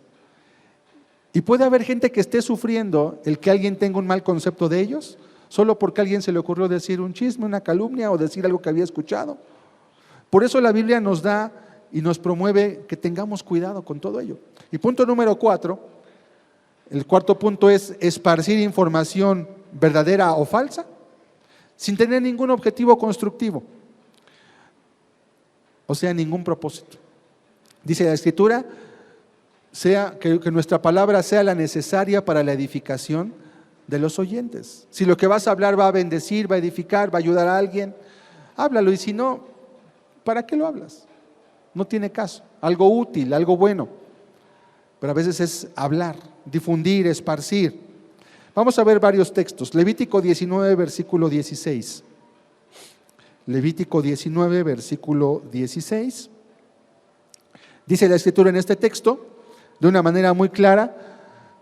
Y puede haber gente que esté sufriendo el que alguien tenga un mal concepto de ellos, solo porque a alguien se le ocurrió decir un chisme, una calumnia o decir algo que había escuchado. Por eso la Biblia nos da y nos promueve que tengamos cuidado con todo ello. Y punto número 4, el cuarto punto es esparcir información verdadera o falsa sin tener ningún objetivo constructivo, o sea, ningún propósito. Dice la Escritura, que nuestra palabra sea la necesaria para la edificación de los oyentes. Si lo que vas a hablar va a bendecir, va a edificar, va a ayudar a alguien, háblalo, y si no, ¿para qué lo hablas? No tiene caso, algo útil, algo bueno, pero a veces es hablar, difundir, esparcir. Vamos a ver varios textos. Levítico 19, versículo 16. Levítico 19, versículo 16. Dice la Escritura en este texto, de una manera muy clara,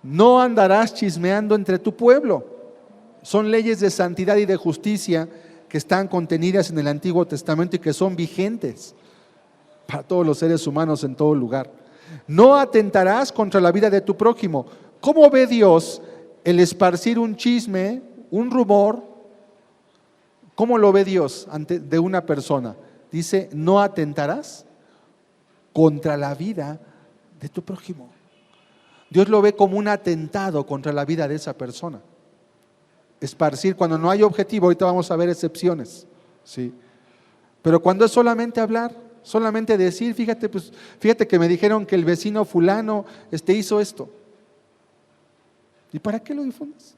no andarás chismeando entre tu pueblo. Son leyes de santidad y de justicia que están contenidas en el Antiguo Testamento y que son vigentes para todos los seres humanos en todo lugar. No atentarás contra la vida de tu prójimo. ¿Cómo ve Dios el esparcir un chisme, un rumor ¿Cómo lo ve Dios de una persona? Dice, no atentarás contra la vida de tu prójimo. Dios lo ve como un atentado contra la vida de esa persona. Esparcir, cuando no hay objetivo, ahorita vamos a ver excepciones, ¿sí? Pero cuando es solamente hablar, solamente decir, fíjate que me dijeron que el vecino fulano hizo esto. ¿Y para qué lo difundes?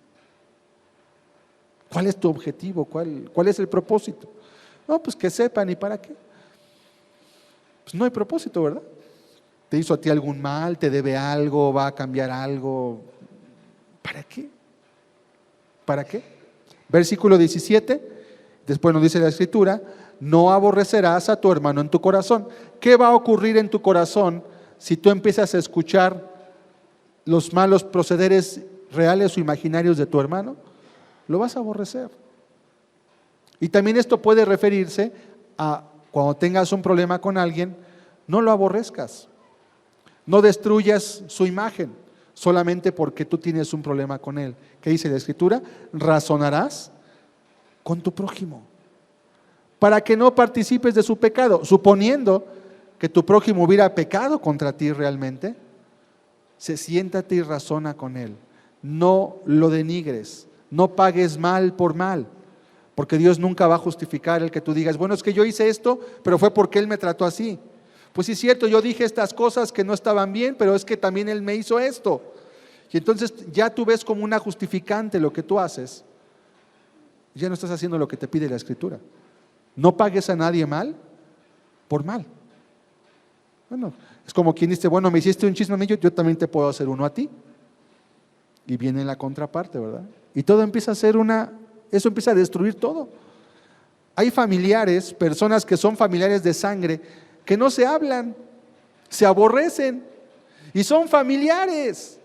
¿Cuál es tu objetivo? ¿Cuál es el propósito? No, pues que sepan, ¿y para qué? Pues no hay propósito, ¿verdad? ¿Te hizo a ti algún mal? ¿Te debe algo? ¿Va a cambiar algo? ¿Para qué? ¿Para qué? Versículo 17, después nos dice la Escritura, no aborrecerás a tu hermano en tu corazón. ¿Qué va a ocurrir en tu corazón si tú empiezas a escuchar los malos procederes reales o imaginarios de tu hermano? Lo vas a aborrecer. Y también esto puede referirse a cuando tengas un problema con alguien, no lo aborrezcas, no destruyas su imagen solamente porque tú tienes un problema con él. ¿Qué dice la Escritura? Razonarás con tu prójimo para que no participes de su pecado. Suponiendo que tu prójimo hubiera pecado contra ti realmente, siéntate y razona con él. No lo denigres, no pagues mal por mal, porque Dios nunca va a justificar el que tú digas, bueno, es que yo hice esto, pero fue porque Él me trató así. Pues sí es cierto, yo dije estas cosas que no estaban bien, pero es que también Él me hizo esto. Y entonces ya tú ves como una justificante lo que tú haces. Ya no estás haciendo lo que te pide la Escritura. No pagues a nadie mal por mal. Bueno, es como quien dice, bueno, me hiciste un chisme a mí, yo también te puedo hacer uno a ti. Y viene la contraparte, ¿verdad? Y todo empieza a ser eso empieza a destruir todo. Hay familiares, personas que son familiares de sangre, que no se hablan, se aborrecen y son familiares.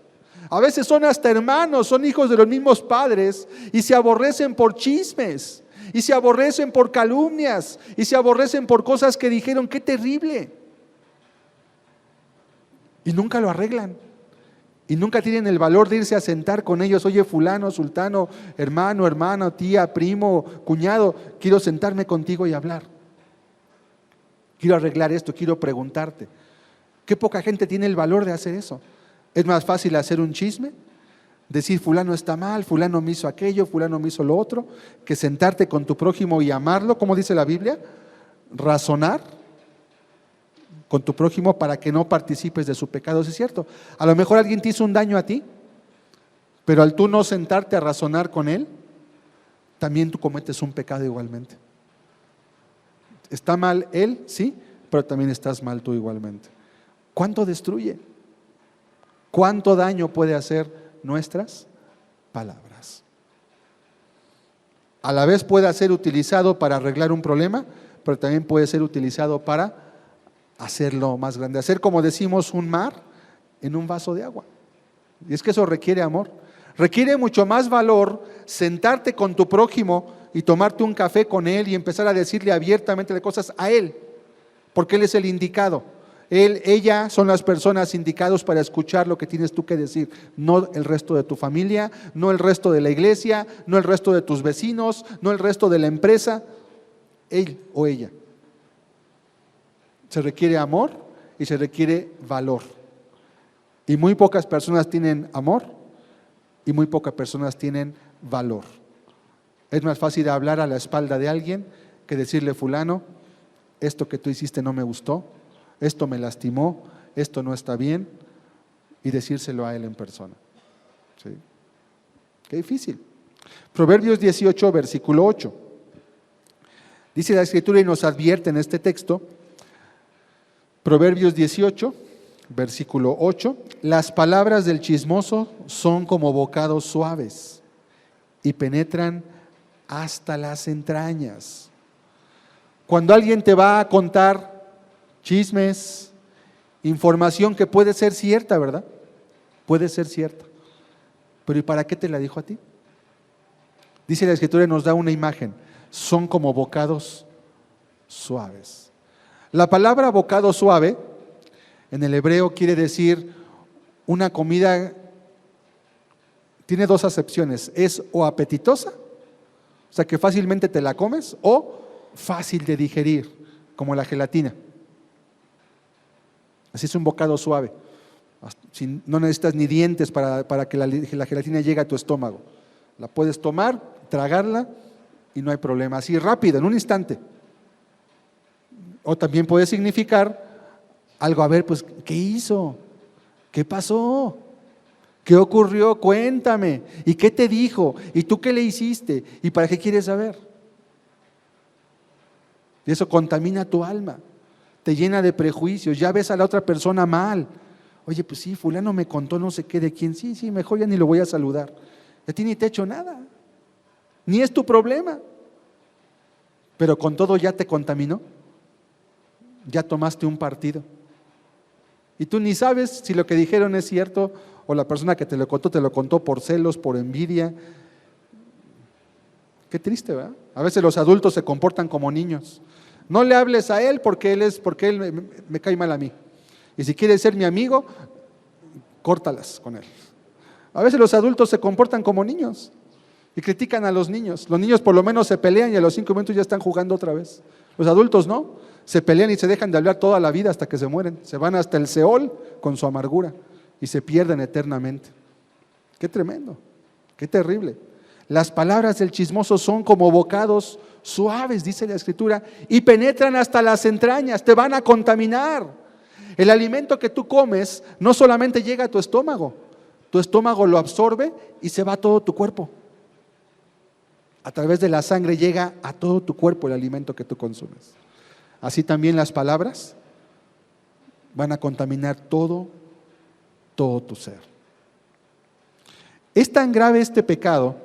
A veces son hasta hermanos, son hijos de los mismos padres y se aborrecen por chismes, y se aborrecen por calumnias, y se aborrecen por cosas que dijeron, qué terrible. Y nunca lo arreglan. Y nunca tienen el valor de irse a sentar con ellos. Oye, fulano, sultano, hermano, hermana, tía, primo, cuñado, quiero sentarme contigo y hablar. Quiero arreglar esto, quiero preguntarte. Qué poca gente tiene el valor de hacer eso. Es más fácil hacer un chisme, decir fulano está mal, fulano me hizo aquello, fulano me hizo lo otro, que sentarte con tu prójimo y amarlo, como dice la Biblia, razonar con tu prójimo para que no participes de su pecado. ¿Sí es cierto? A lo mejor alguien te hizo un daño a ti, pero al tú no sentarte a razonar con él, también tú cometes un pecado igualmente. Está mal él, sí, pero también estás mal tú igualmente. ¿Cuánto destruye? ¿Cuánto daño puede hacer nuestras palabras? A la vez puede ser utilizado para arreglar un problema, pero también puede ser utilizado para hacerlo más grande, hacer, como decimos, un mar en un vaso de agua. Y es que eso requiere amor. Requiere mucho más valor sentarte con tu prójimo y tomarte un café con él y empezar a decirle abiertamente de cosas a él, porque él es el indicado. Ella son las personas indicadas para escuchar lo que tienes tú que decir, no el resto de tu familia, no el resto de la iglesia, no el resto de tus vecinos, no el resto de la empresa, él o ella. Se requiere amor y se requiere valor. Y muy pocas personas tienen amor y muy pocas personas tienen valor. Es más fácil hablar a la espalda de alguien que decirle, fulano, esto que tú hiciste no me gustó, esto me lastimó, esto no está bien, y decírselo a él en persona. ¿Sí? Qué difícil. Proverbios 18, versículo 8. Dice la Escritura y nos advierte en este texto, Proverbios 18, versículo 8, las palabras del chismoso son como bocados suaves y penetran hasta las entrañas. Cuando alguien te va a contar chismes, información que puede ser cierta, ¿verdad? Puede ser cierta. Pero ¿y para qué te la dijo a ti? Dice la Escritura y nos da una imagen, son como bocados suaves. La palabra bocado suave en el hebreo quiere decir una comida, tiene dos acepciones, es o apetitosa O sea, que fácilmente te la comes, o fácil de digerir, como la gelatina. Así es un bocado suave. No necesitas ni dientes para que la gelatina llegue a tu estómago. La puedes tomar, tragarla y no hay problema. Así rápido, en un instante. O también puede significar algo, a ver, pues, ¿qué hizo? ¿Qué pasó? ¿Qué ocurrió? Cuéntame. ¿Y qué te dijo? ¿Y tú qué le hiciste? ¿Y para qué quieres saber? Y eso contamina tu alma, te llena de prejuicios, ya ves a la otra persona mal. Oye, pues sí, fulano me contó no sé qué de quién, sí, mejor ya ni lo voy a saludar. A ti ni te he hecho nada, ni es tu problema. Pero con todo ya te contaminó, ya tomaste un partido. Y tú ni sabes si lo que dijeron es cierto o la persona que te lo contó por celos, por envidia. Qué triste, ¿verdad? A veces los adultos se comportan como niños. No le hables a él porque él me cae mal a mí. Y si quiere ser mi amigo, córtalas con él. A veces los adultos se comportan como niños y critican a los niños. Los niños por lo menos se pelean y a los 5 minutos ya están jugando otra vez. Los adultos no, se pelean y se dejan de hablar toda la vida hasta que se mueren. Se van hasta el Seol con su amargura y se pierden eternamente. Qué tremendo, qué terrible. Las palabras del chismoso son como bocados suaves, dice la Escritura, y penetran hasta las entrañas, te van a contaminar. El alimento que tú comes no solamente llega a tu estómago lo absorbe y se va a todo tu cuerpo. A través de la sangre llega a todo tu cuerpo el alimento que tú consumes. Así también las palabras van a contaminar todo tu ser. Es tan grave este pecado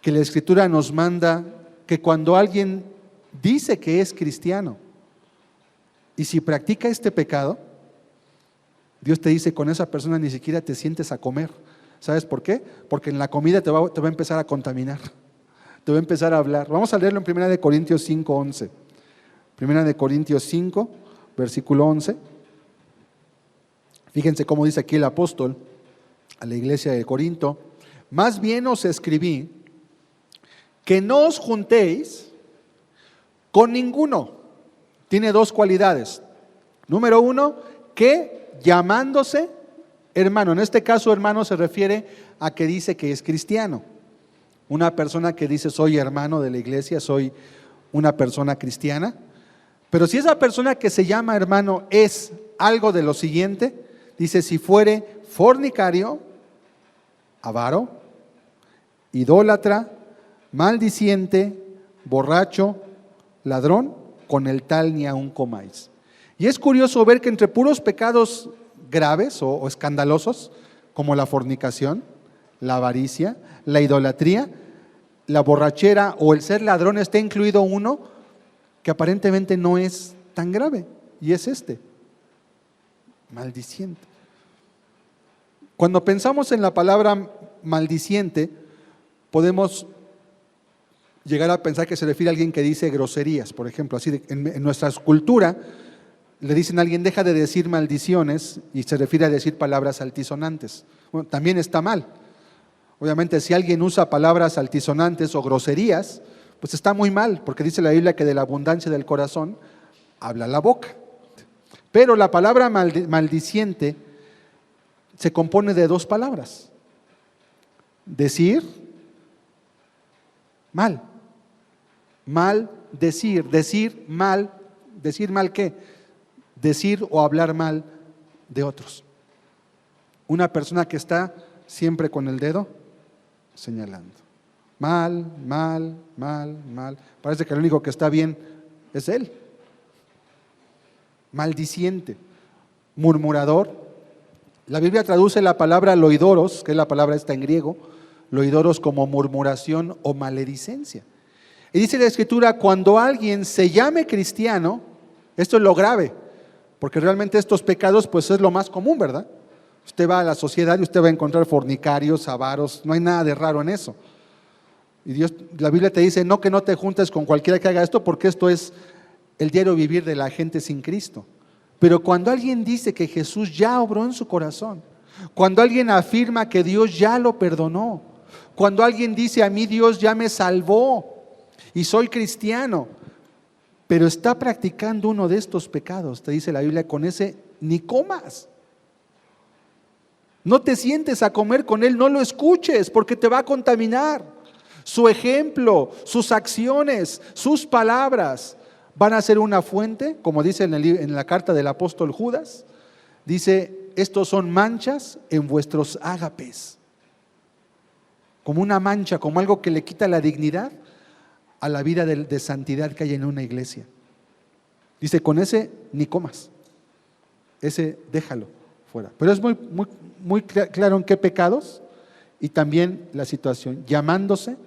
que la Escritura nos manda que cuando alguien dice que es cristiano y si practica este pecado, Dios te dice, con esa persona ni siquiera te sientes a comer. ¿Sabes por qué? Porque en la comida te va a empezar a contaminar, te va a empezar a hablar. Vamos a leerlo en 1 Corintios 5, 11. 1 Corintios 5, versículo 11. Fíjense cómo dice aquí el apóstol a la iglesia de Corinto: más bien os escribí que no os juntéis con ninguno. Tiene dos cualidades. Número uno, que llamándose hermano, en este caso hermano se refiere a que dice que es cristiano. Una persona que dice soy hermano de la iglesia, soy una persona cristiana. Pero si esa persona que se llama hermano es algo de lo siguiente, dice: si fuere fornicario, avaro, idólatra, maldiciente, borracho, ladrón, con el tal ni aun comáis. Y es curioso ver que entre puros pecados graves o escandalosos, como la fornicación, la avaricia, la idolatría, la borrachera o el ser ladrón, está incluido uno que aparentemente no es tan grave, y es este: maldiciente. Cuando pensamos en la palabra maldiciente, podemos llegar a pensar que se refiere a alguien que dice groserías, por ejemplo. Así en nuestra cultura le dicen a alguien deja de decir maldiciones y se refiere a decir palabras altisonantes. Bueno, también está mal. Obviamente si alguien usa palabras altisonantes o groserías, pues está muy mal, porque dice la Biblia que de la abundancia del corazón habla la boca. Pero la palabra maldiciente se compone de dos palabras: decir, mal. Mal decir mal ¿qué? Decir o hablar mal de otros. Una persona que está siempre con el dedo señalando. Mal. Parece que el único que está bien es él. Maldiciente, murmurador. La Biblia traduce la palabra loidoros, que es la palabra esta en griego, loidoros, como murmuración o maledicencia. Y dice la Escritura, cuando alguien se llame cristiano, esto es lo grave, porque realmente estos pecados pues es lo más común, ¿verdad? Usted va a la sociedad y usted va a encontrar fornicarios, avaros, no hay nada de raro en eso. Y la Biblia te dice, no, que no te juntes con cualquiera que haga esto, porque esto es el diario vivir de la gente sin Cristo. Pero cuando alguien dice que Jesús ya obró en su corazón, cuando alguien afirma que Dios ya lo perdonó, Cuando alguien dice, a mí Dios ya me salvó y soy cristiano, pero está practicando uno de estos pecados, te dice la Biblia, con ese ni comas. No te sientes a comer con él, no lo escuches porque te va a contaminar. Su ejemplo, sus acciones, sus palabras van a ser una fuente, como dice en la carta del apóstol Judas, dice, estos son manchas en vuestros ágapes. Como una mancha, como algo que le quita la dignidad a la vida de santidad que hay en una iglesia. Dice, con ese ni comas, ese déjalo fuera. Pero es muy claro en qué pecados y también la situación, llamándose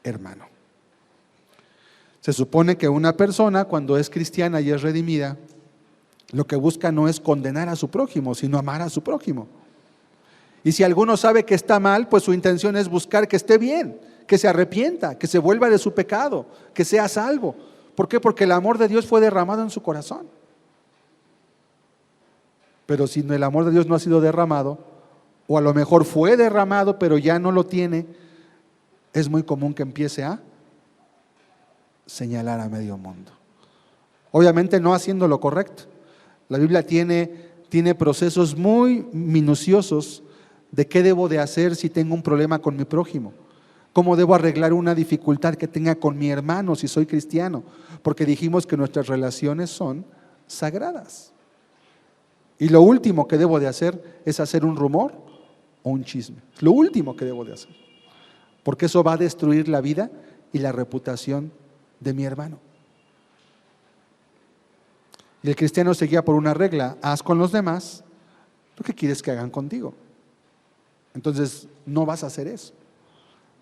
hermano. Se supone que una persona cuando es cristiana y es redimida, lo que busca no es condenar a su prójimo, sino amar a su prójimo. Y si alguno sabe que está mal, pues su intención es buscar que esté bien, que se arrepienta, que se vuelva de su pecado, que sea salvo. ¿Por qué? Porque el amor de Dios fue derramado en su corazón. Pero si el amor de Dios no ha sido derramado, o a lo mejor fue derramado, pero ya no lo tiene, es muy común que empiece a señalar a medio mundo. Obviamente no haciendo lo correcto. La Biblia tiene procesos muy minuciosos de qué debo de hacer si tengo un problema con mi prójimo. ¿Cómo debo arreglar una dificultad que tenga con mi hermano si soy cristiano? Porque dijimos que nuestras relaciones son sagradas. Y lo último que debo de hacer es hacer un rumor o un chisme. Lo último que debo de hacer. Porque eso va a destruir la vida y la reputación de mi hermano. Y el cristiano se guía por una regla: haz con los demás lo que quieres que hagan contigo. Entonces no vas a hacer eso.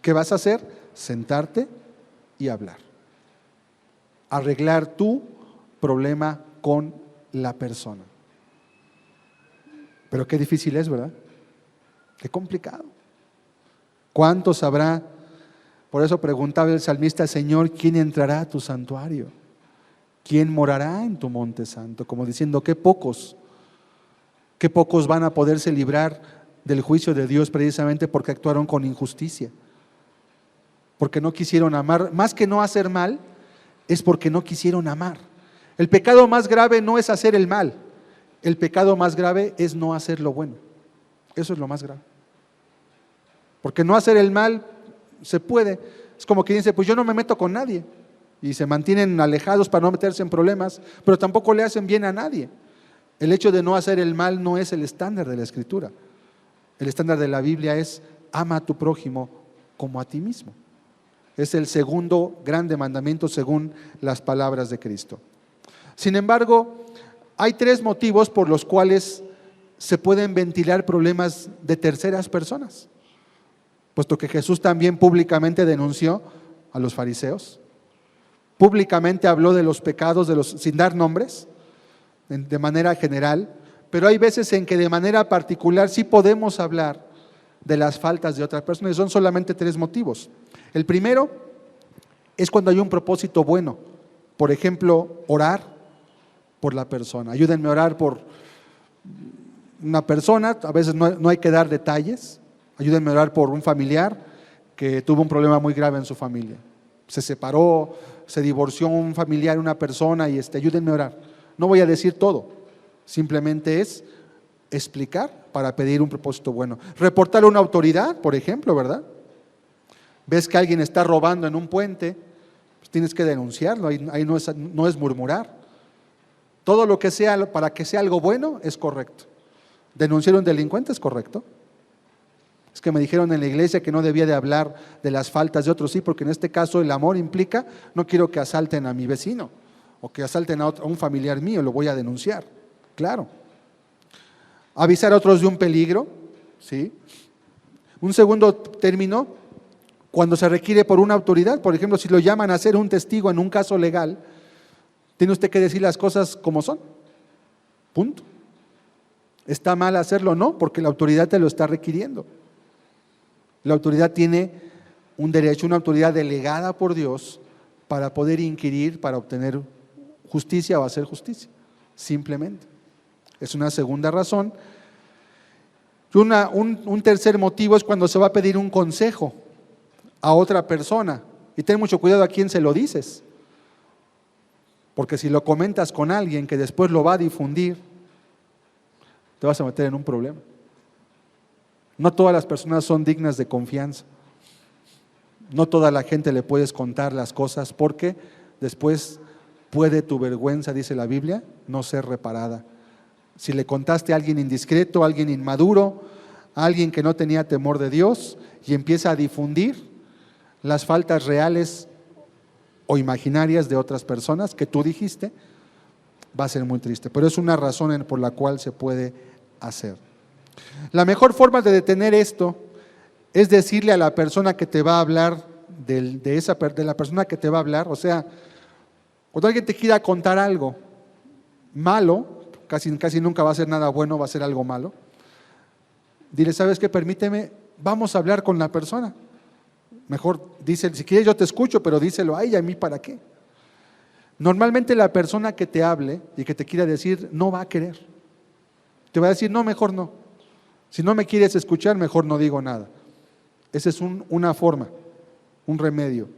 ¿Qué vas a hacer? Sentarte y hablar. Arreglar tu problema con la persona. Pero qué difícil es, ¿verdad? Qué complicado. ¿Cuántos habrá? Por eso preguntaba el salmista, Señor, ¿quién entrará a tu santuario? ¿Quién morará en tu monte santo? Como diciendo, qué pocos van a poderse librar del juicio de Dios precisamente porque actuaron con injusticia, porque no quisieron amar. Más que no hacer mal, es porque no quisieron amar. El pecado más grave no es hacer el mal, el pecado más grave es no hacer lo bueno. Eso es lo más grave. Porque no hacer el mal se puede. Es como quien dice, pues yo no me meto con nadie. Y se mantienen alejados para no meterse en problemas, pero tampoco le hacen bien a nadie. El hecho de no hacer el mal no es el estándar de la Escritura. El estándar de la Biblia es ama a tu prójimo como a ti mismo. Es el segundo grande mandamiento según las palabras de Cristo. Sin embargo, hay 3 motivos por los cuales se pueden ventilar problemas de terceras personas, puesto que Jesús también públicamente denunció a los fariseos, públicamente habló de los pecados sin dar nombres, de manera general, pero hay veces en que de manera particular sí podemos hablar de las faltas de otras personas, y son solamente 3 motivos. El primero es cuando hay un propósito bueno, por ejemplo, orar por la persona. Ayúdenme a orar por una persona, a veces no hay que dar detalles. Ayúdenme a orar por un familiar que tuvo un problema muy grave en su familia. Se separó, se divorció un familiar, una persona, y ayúdenme a orar. No voy a decir todo, simplemente es explicar para pedir un propósito bueno. Reportar a una autoridad, por ejemplo, ¿verdad? Ves que alguien está robando en un puente, pues tienes que denunciarlo, ahí no es murmurar. Todo lo que sea para que sea algo bueno es correcto. Denunciar a un delincuente es correcto. Es que me dijeron en la iglesia que no debía de hablar de las faltas de otros, sí, porque en este caso el amor implica, no quiero que asalten a mi vecino o que asalten a un familiar mío, lo voy a denunciar, claro. Avisar a otros de un peligro, ¿sí? Un segundo término, cuando se requiere por una autoridad, por ejemplo, si lo llaman a ser un testigo en un caso legal, tiene usted que decir las cosas como son, punto. ¿Está mal hacerlo? No, porque la autoridad te lo está requiriendo. La autoridad tiene un derecho, una autoridad delegada por Dios para poder inquirir, para obtener justicia o hacer justicia, simplemente. Es una segunda razón. Un tercer motivo es cuando se va a pedir un consejo a otra persona. Y ten mucho cuidado a quién se lo dices. Porque si lo comentas con alguien que después lo va a difundir, te vas a meter en un problema. No todas las personas son dignas de confianza. No toda la gente le puedes contar las cosas porque después puede tu vergüenza, dice la Biblia, no ser reparada. Si le contaste a alguien indiscreto, a alguien inmaduro, a alguien que no tenía temor de Dios y empieza a difundir las faltas reales o imaginarias de otras personas que tú dijiste, va a ser muy triste. Pero es una razón por la cual se puede hacer. La mejor forma de detener esto es decirle a la persona que te va a hablar, de la persona que te va a hablar, o sea, cuando alguien te quiera contar algo malo, casi nunca va a ser nada bueno, va a ser algo malo, dile, ¿sabes qué? Permíteme, vamos a hablar con la persona. Mejor dice, si quieres yo te escucho, pero díselo a ella, ¿a mí para qué? Normalmente la persona que te hable y que te quiera decir, no va a querer. Te va a decir, no, mejor no. Si no me quieres escuchar, mejor no digo nada. Esa es una forma, un remedio.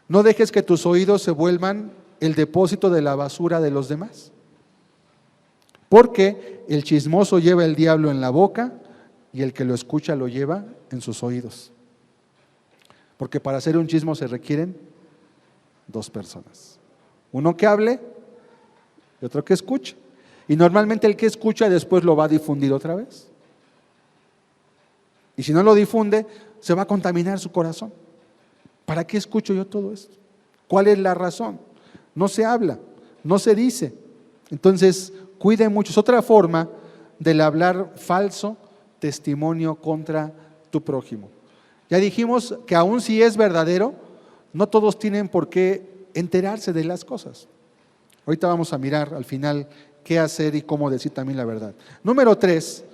No dejes que tus oídos se vuelvan el depósito de la basura de los demás. Porque el chismoso lleva el diablo en la boca y el que lo escucha lo lleva en sus oídos. Porque para hacer un chismo se requieren dos personas. Uno que hable y otro que escuche. Y normalmente el que escucha después lo va a difundir otra vez. Y si no lo difunde, se va a contaminar su corazón. ¿Para qué escucho yo todo esto? ¿Cuál es la razón? No se habla, no se dice. Entonces, cuide mucho. Es otra forma del hablar falso testimonio contra tu prójimo. Ya dijimos que aun si es verdadero, no todos tienen por qué enterarse de las cosas. Ahorita vamos a mirar al final qué hacer y cómo decir también la verdad. Número 3,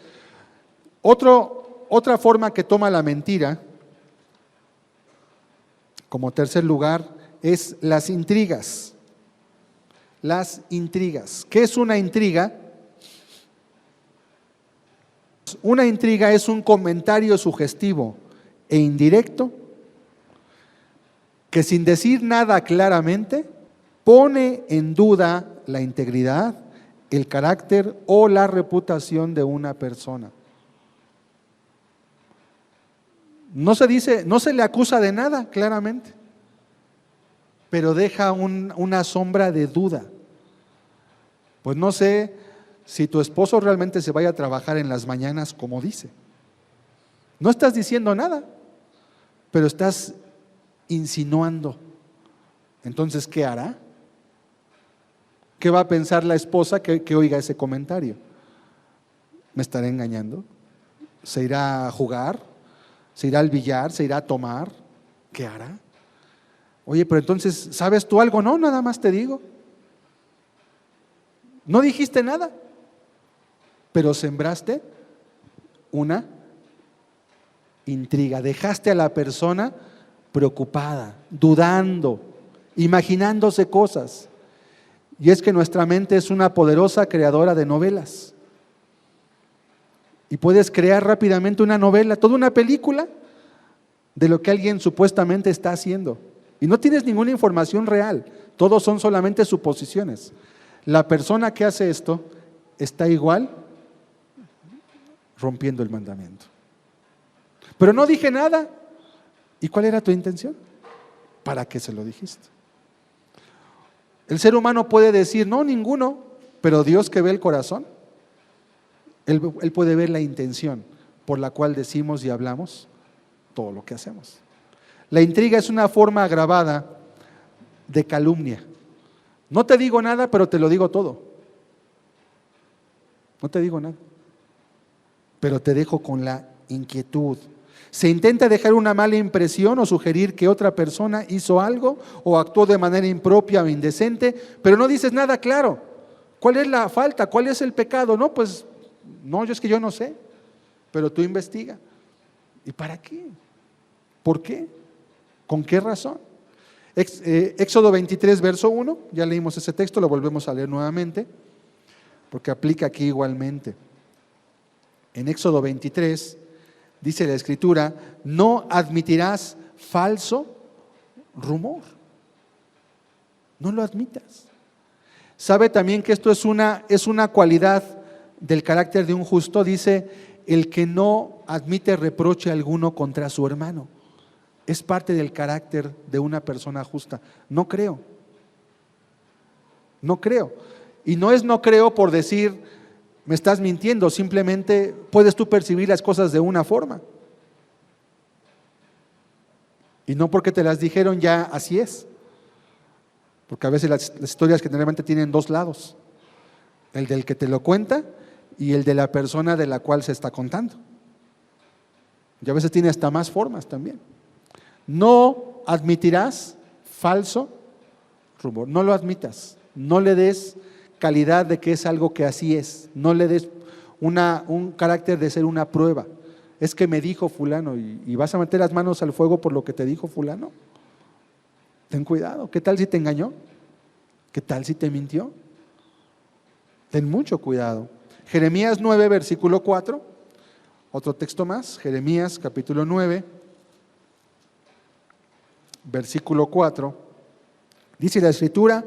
otra forma que toma la mentira, como tercer lugar, es las intrigas. Las intrigas. ¿Qué es una intriga? Una intriga es un comentario sugestivo e indirecto que sin decir nada claramente pone en duda la integridad, el carácter o la reputación de una persona. No se le acusa de nada claramente, pero deja una sombra de duda. Pues no sé si tu esposo realmente se vaya a trabajar en las mañanas como dice. No estás diciendo nada, pero estás insinuando. Entonces, ¿qué hará? ¿Qué va a pensar la esposa que oiga ese comentario? ¿Me estará engañando? ¿Se irá a jugar? ¿Se irá al billar? ¿Se irá a tomar? ¿Qué hará? Oye, pero entonces, ¿sabes tú algo? No, nada más te digo. No dijiste nada, pero sembraste una intriga. Dejaste a la persona preocupada, dudando, imaginándose cosas. Y es que nuestra mente es una poderosa creadora de novelas. Y puedes crear rápidamente una novela, toda una película de lo que alguien supuestamente está haciendo. Y no tienes ninguna información real, todos son solamente suposiciones. La persona que hace esto está igual rompiendo el mandamiento. Pero no dije nada. ¿Y cuál era tu intención? ¿Para qué se lo dijiste? El ser humano puede decir, no, ninguno, pero Dios que ve el corazón, Él puede ver la intención por la cual decimos y hablamos todo lo que hacemos. La intriga es una forma agravada de calumnia. No te digo nada, pero te lo digo todo. No te digo nada, pero te dejo con la inquietud. Se intenta dejar una mala impresión o sugerir que otra persona hizo algo o actuó de manera impropia o indecente, pero no dices nada claro. ¿Cuál es la falta? ¿Cuál es el pecado? No, pues, no, es que yo no sé, pero tú investiga. ¿Y para qué? ¿Por qué? ¿Con qué razón? Éxodo 23, verso 1, ya leímos ese texto, lo volvemos a leer nuevamente, porque aplica aquí igualmente. En Éxodo 23 dice la Escritura, no admitirás falso rumor. No lo admitas. Sabe también que esto es una cualidad del carácter de un justo. Dice, el que no admite reproche alguno contra su hermano. Es parte del carácter de una persona justa. No creo. No creo. Y no es no creo por decir, me estás mintiendo. Simplemente puedes tú percibir las cosas de una forma. Y no porque te las dijeron ya así es. Porque a veces las historias generalmente tienen dos lados. El del que te lo cuenta y el de la persona de la cual se está contando. Y a veces tiene hasta más formas también. No admitirás falso rumor. No lo admitas. No le des calidad de que es algo que así es. No le des un carácter de ser una prueba. Es que me dijo fulano y vas a meter las manos al fuego por lo que te dijo fulano. Ten cuidado. ¿Qué tal si te engañó? ¿Qué tal si te mintió? Ten mucho cuidado. Jeremías 9, versículo 4. Otro texto más. Jeremías capítulo 9, versículo 4. Dice la Escritura,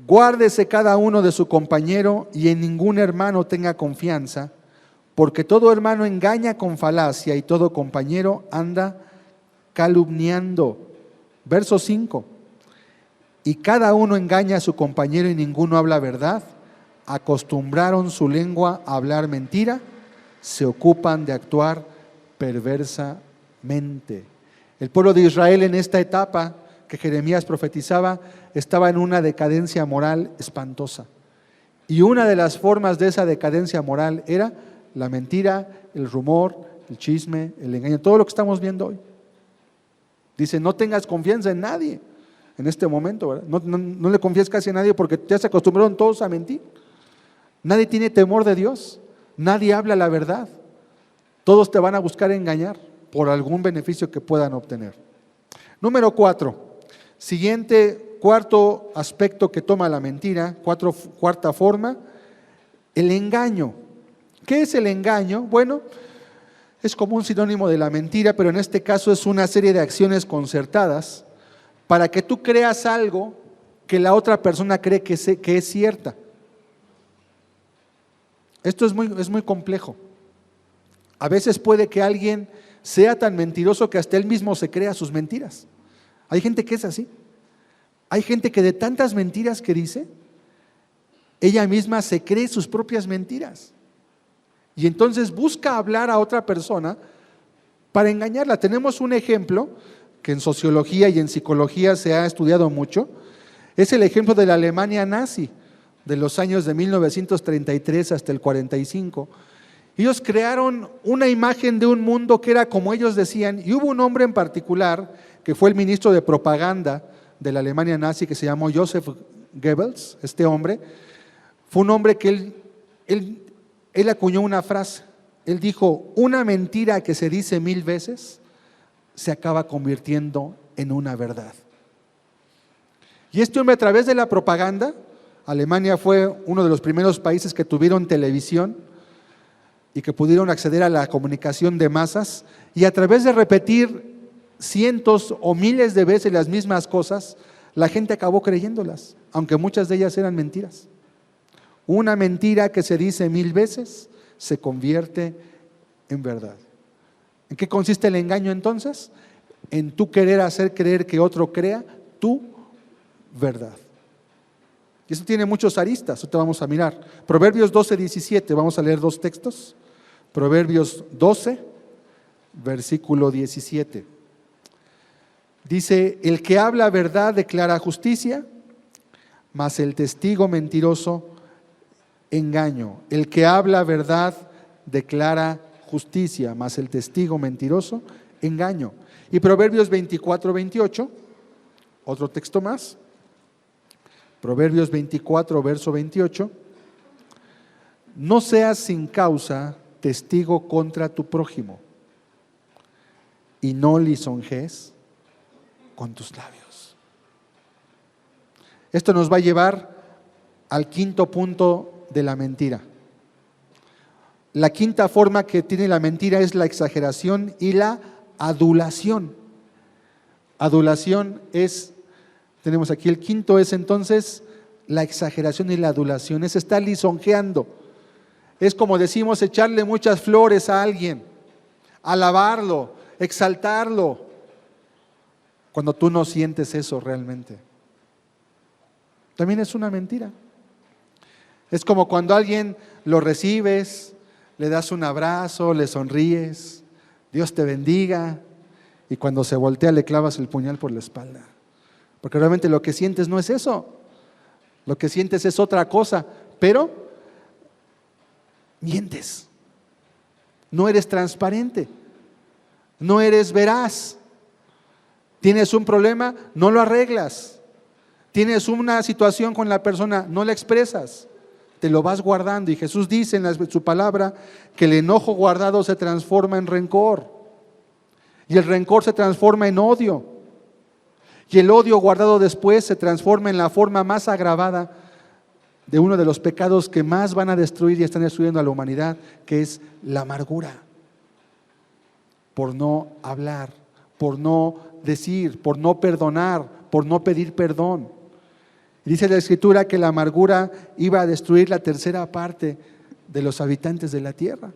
guárdese cada uno de su compañero y en ningún hermano tenga confianza, porque todo hermano engaña con falacia y todo compañero anda calumniando. Verso 5, y cada uno engaña a su compañero y ninguno habla verdad, acostumbraron su lengua a hablar mentira, se ocupan de actuar perversamente. El pueblo de Israel en esta etapa que Jeremías profetizaba estaba en una decadencia moral espantosa. Y una de las formas de esa decadencia moral era la mentira, el rumor, el chisme, el engaño, todo lo que estamos viendo hoy. Dice, no tengas confianza en nadie en este momento, ¿verdad? No le confíes casi a nadie porque ya se acostumbraron todos a mentir. Nadie tiene temor de Dios, nadie habla la verdad. Todos te van a buscar engañar por algún beneficio que puedan obtener. Número 4, cuarto aspecto que toma la mentira, cuarta forma, el engaño. ¿Qué es el engaño? Bueno, es como un sinónimo de la mentira, pero en este caso es una serie de acciones concertadas para que tú creas algo que la otra persona cree que es cierta. Esto es muy complejo. A veces puede que alguien sea tan mentiroso que hasta él mismo se crea sus mentiras. Hay gente que es así. Hay gente que de tantas mentiras que dice, ella misma se cree sus propias mentiras. Y entonces busca hablar a otra persona para engañarla. Tenemos un ejemplo que en sociología y en psicología se ha estudiado mucho. Es el ejemplo de la Alemania nazi de los años de 1933 hasta el 45. Ellos crearon una imagen de un mundo que era como ellos decían, y hubo un hombre en particular que fue el ministro de propaganda de la Alemania nazi que se llamó Joseph Goebbels. Este hombre fue un hombre que él acuñó una frase. Él dijo, una mentira que se dice 1000 veces se acaba convirtiendo en una verdad. Y este hombre, a través de la propaganda, Alemania fue uno de los primeros países que tuvieron televisión y que pudieron acceder a la comunicación de masas, y a través de repetir cientos o miles de veces las mismas cosas, la gente acabó creyéndolas, aunque muchas de ellas eran mentiras. Una mentira que se dice 1000 veces se convierte en verdad. ¿En qué consiste el engaño entonces? En tú querer hacer creer que otro crea tu verdad. Y eso tiene muchos aristas, ahorita vamos a mirar. Proverbios 12, 17, vamos a leer dos textos. Proverbios 12, versículo 17. Dice, el que habla verdad declara justicia, mas el testigo mentiroso engaño. El que habla verdad declara justicia, mas el testigo mentiroso engaño. Y Proverbios 24, 28, otro texto más. Proverbios 24, verso 28. No seas sin causa testigo contra tu prójimo y no lisonjes con tus labios. Esto nos va a llevar al quinto punto de la mentira. La quinta forma que tiene la mentira es la exageración y la adulación. Adulación es, tenemos aquí el quinto, es entonces la exageración y la adulación, es estar lisonjeando. Es como decimos, echarle muchas flores a alguien, alabarlo, exaltarlo, cuando tú no sientes eso realmente. También es una mentira. Es como cuando a alguien lo recibes, le das un abrazo, le sonríes, Dios te bendiga, y cuando se voltea le clavas el puñal por la espalda. Porque realmente lo que sientes no es eso, lo que sientes es otra cosa, pero mientes, no eres transparente, no eres veraz. Tienes un problema, no lo arreglas. Tienes una situación con la persona, no la expresas, te lo vas guardando. Y Jesús dice en su palabra que el enojo guardado se transforma en rencor, y el rencor se transforma en odio, y el odio guardado después se transforma en la forma más agravada de uno de los pecados que más van a destruir y están destruyendo a la humanidad, que es la amargura. Por no hablar, por no decir, por no perdonar, por no pedir perdón. Dice la Escritura que la amargura iba a destruir la tercera parte de los habitantes de la tierra.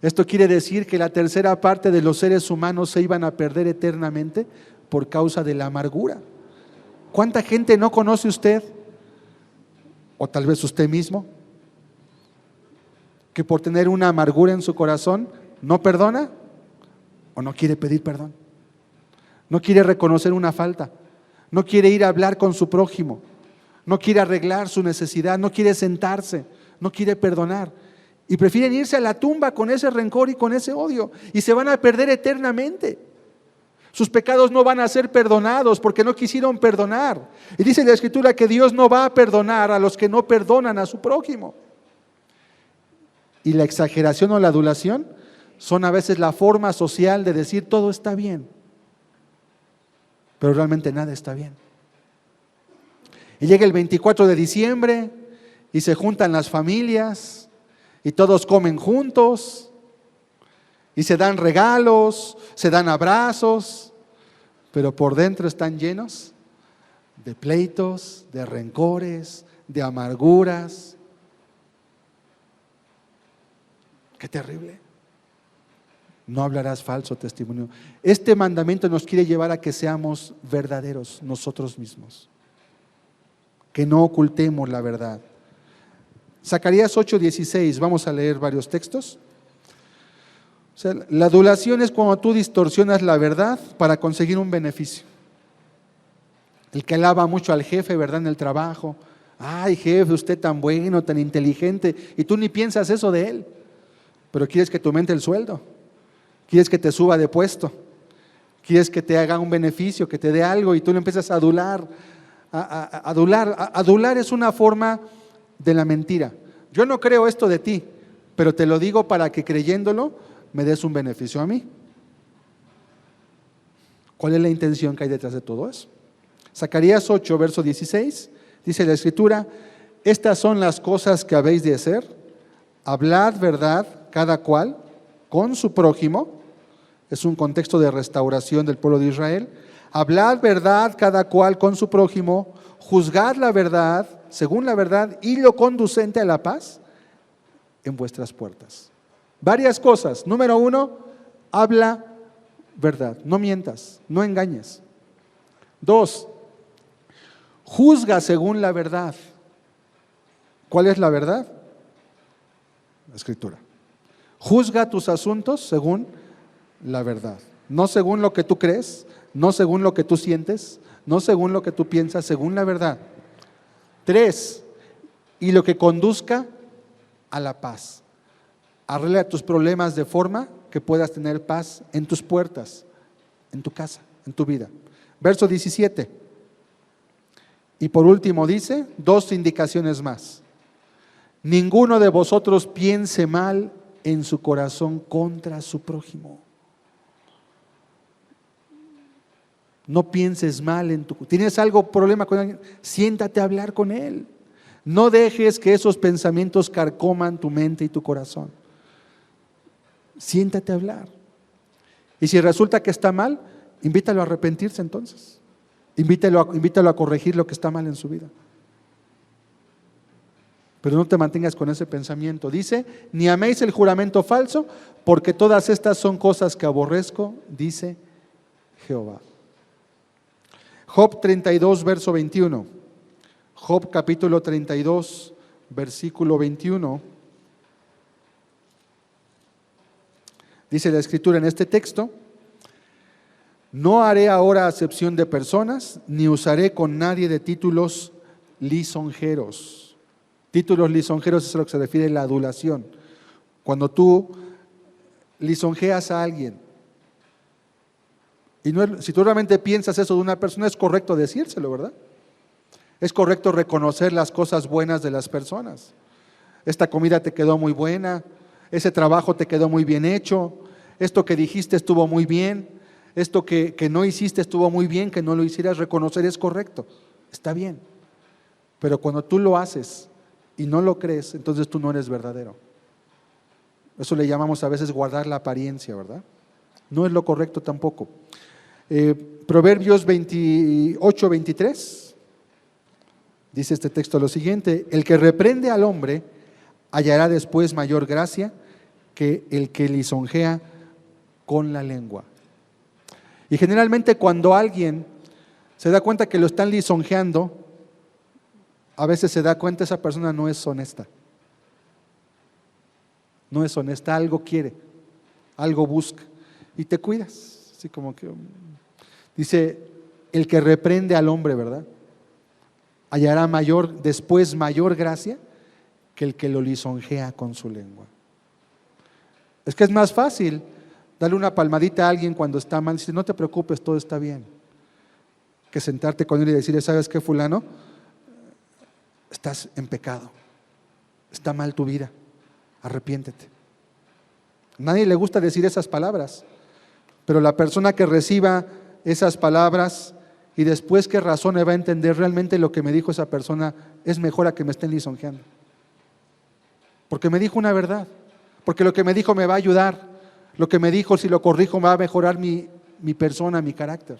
Esto quiere decir que la tercera parte de los seres humanos se iban a perder eternamente por causa de la amargura. ¿Cuánta gente no conoce usted? O tal vez usted mismo, que por tener una amargura en su corazón no perdona o no quiere pedir perdón, no quiere reconocer una falta, no quiere ir a hablar con su prójimo, no quiere arreglar su necesidad, no quiere sentarse, no quiere perdonar, y prefieren irse a la tumba con ese rencor y con ese odio, y se van a perder eternamente. Sus pecados no van a ser perdonados porque no quisieron perdonar. Y dice la Escritura que Dios no va a perdonar a los que no perdonan a su prójimo. Y la exageración o la adulación son a veces la forma social de decir todo está bien, pero realmente nada está bien. Y llega el 24 de diciembre y se juntan las familias y todos comen juntos y se dan regalos, se dan abrazos, pero por dentro están llenos de pleitos, de rencores, de amarguras. Qué terrible. No hablarás falso testimonio. Este mandamiento nos quiere llevar a que seamos verdaderos nosotros mismos, que no ocultemos la verdad. Zacarías 8:16, vamos a leer varios textos. O sea, la adulación es cuando tú distorsionas la verdad para conseguir un beneficio. El que alaba mucho al jefe, ¿verdad? En el trabajo. Ay, jefe, usted tan bueno, tan inteligente, y tú ni piensas eso de él, pero quieres que te aumente el sueldo, quieres que te suba de puesto, quieres que te haga un beneficio, que te dé algo, y tú le empiezas a adular. Adular es una forma de la mentira. Yo no creo esto de ti, pero te lo digo para que creyéndolo me des un beneficio a mí. ¿Cuál es la intención que hay detrás de todo eso? Zacarías 8, verso 16, dice la Escritura: estas son las cosas que habéis de hacer, hablad verdad cada cual con su prójimo. Es un contexto de restauración del pueblo de Israel. Hablad verdad cada cual con su prójimo, juzgad la verdad según la verdad y lo conducente a la paz en vuestras puertas. Varias cosas. Número 1, habla verdad, no mientas, no engañes. 2, juzga según la verdad. ¿Cuál es la verdad? La Escritura. Juzga tus asuntos según la verdad, no según lo que tú crees, no según lo que tú sientes, no según lo que tú piensas, según la verdad. 3, y lo que conduzca a la paz. Arregla tus problemas de forma que puedas tener paz en tus puertas, en tu casa, en tu vida. Verso 17. Y por último dice, 2 indicaciones más. Ninguno de vosotros piense mal en su corazón contra su prójimo. No pienses mal en tu... ¿Tienes algo, problema con alguien? Siéntate a hablar con él. No dejes que esos pensamientos carcoman tu mente y tu corazón. Siéntate a hablar. Y si resulta que está mal, invítalo a arrepentirse entonces. Invítalo a corregir lo que está mal en su vida. Pero no te mantengas con ese pensamiento. Dice, ni améis el juramento falso, porque todas estas son cosas que aborrezco, dice Jehová. Job 32, verso 21. Job capítulo 32, versículo 21. Dice la Escritura en este texto, no haré ahora acepción de personas, ni usaré con nadie de títulos lisonjeros. Títulos lisonjeros es a lo que se refiere la adulación. Cuando tú lisonjeas a alguien, y si tú realmente piensas eso de una persona, es correcto decírselo, ¿verdad? Es correcto reconocer las cosas buenas de las personas. Esta comida te quedó muy buena, ese trabajo te quedó muy bien hecho, esto que dijiste estuvo muy bien, esto que no hiciste estuvo muy bien, que no lo hicieras, reconocer es correcto, está bien. Pero cuando tú lo haces y no lo crees, entonces tú no eres verdadero. Eso le llamamos a veces guardar la apariencia, ¿verdad? No es lo correcto tampoco. Proverbios 28, 23, dice este texto lo siguiente, el que reprende al hombre hallará después mayor gracia que el que lisonjea con la lengua. Y generalmente cuando alguien se da cuenta que lo están lisonjeando, a veces se da cuenta esa persona no es honesta. No es honesta, algo quiere, algo busca y te cuidas. Así como que dice, el que reprende al hombre, ¿verdad? Hallará después mayor gracia que el que lo lisonjea con su lengua. Es que es más fácil darle una palmadita a alguien cuando está mal y decir, no te preocupes, todo está bien, que sentarte con él y decirle, ¿sabes qué, fulano? Estás en pecado, está mal tu vida, arrepiéntete. A nadie le gusta decir esas palabras, pero la persona que reciba esas palabras y después que razone va a entender realmente lo que me dijo esa persona es mejor a que me estén lisonjeando. Porque me dijo una verdad, porque lo que me dijo me va a ayudar, lo que me dijo si lo corrijo va a mejorar mi persona, mi carácter.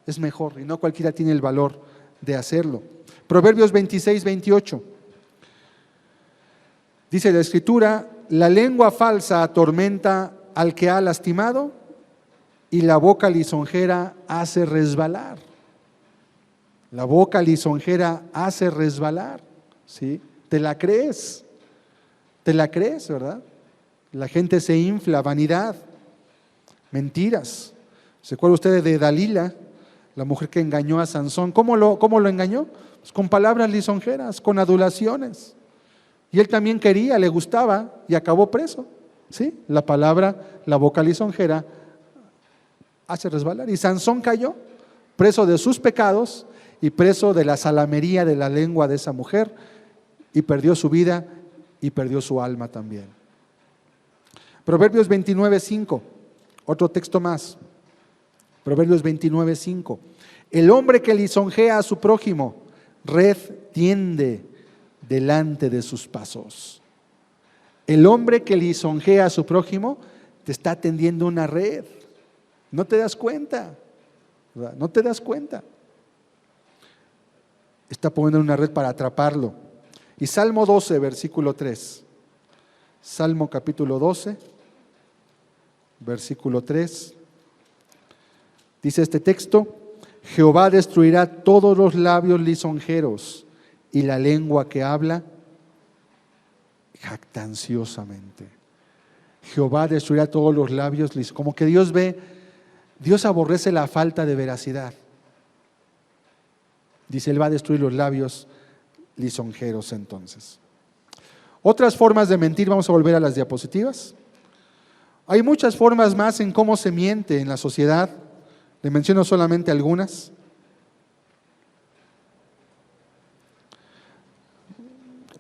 Es mejor y no cualquiera tiene el valor de hacerlo. Proverbios 26, 28. Dice la Escritura, la lengua falsa atormenta al que ha lastimado y la boca lisonjera hace resbalar. La boca lisonjera hace resbalar, ¿sí? ¿Te la crees? ¿Te la crees, verdad? La gente se infla, vanidad, mentiras. ¿Se acuerdan ustedes de Dalila, la mujer que engañó a Sansón? ¿Cómo lo engañó? Pues con palabras lisonjeras, con adulaciones. Y él también quería, le gustaba y acabó preso. ¿Sí? La palabra, la boca lisonjera hace resbalar. Y Sansón cayó preso de sus pecados y preso de la salamería de la lengua de esa mujer y perdió su vida y perdió su alma también. Proverbios 29, 5, otro texto más. Proverbios 29, 5. El hombre que lisonjea a su prójimo, red tiende delante de sus pasos. El hombre que lisonjea a su prójimo te está tendiendo una red. No te das cuenta, ¿verdad? No te das cuenta. Está poniendo una red para atraparlo. Y Salmo 12, versículo 3. Salmo capítulo 12, versículo 3. Dice este texto, Jehová destruirá todos los labios lisonjeros y la lengua que habla jactanciosamente. Jehová destruirá todos los labios lisonjeros. Como que Dios aborrece la falta de veracidad. Dice, Él va a destruir los labios lisonjeros entonces. Otras formas de mentir, vamos a volver a las diapositivas. Hay muchas formas más en cómo se miente en la sociedad. Le menciono solamente algunas.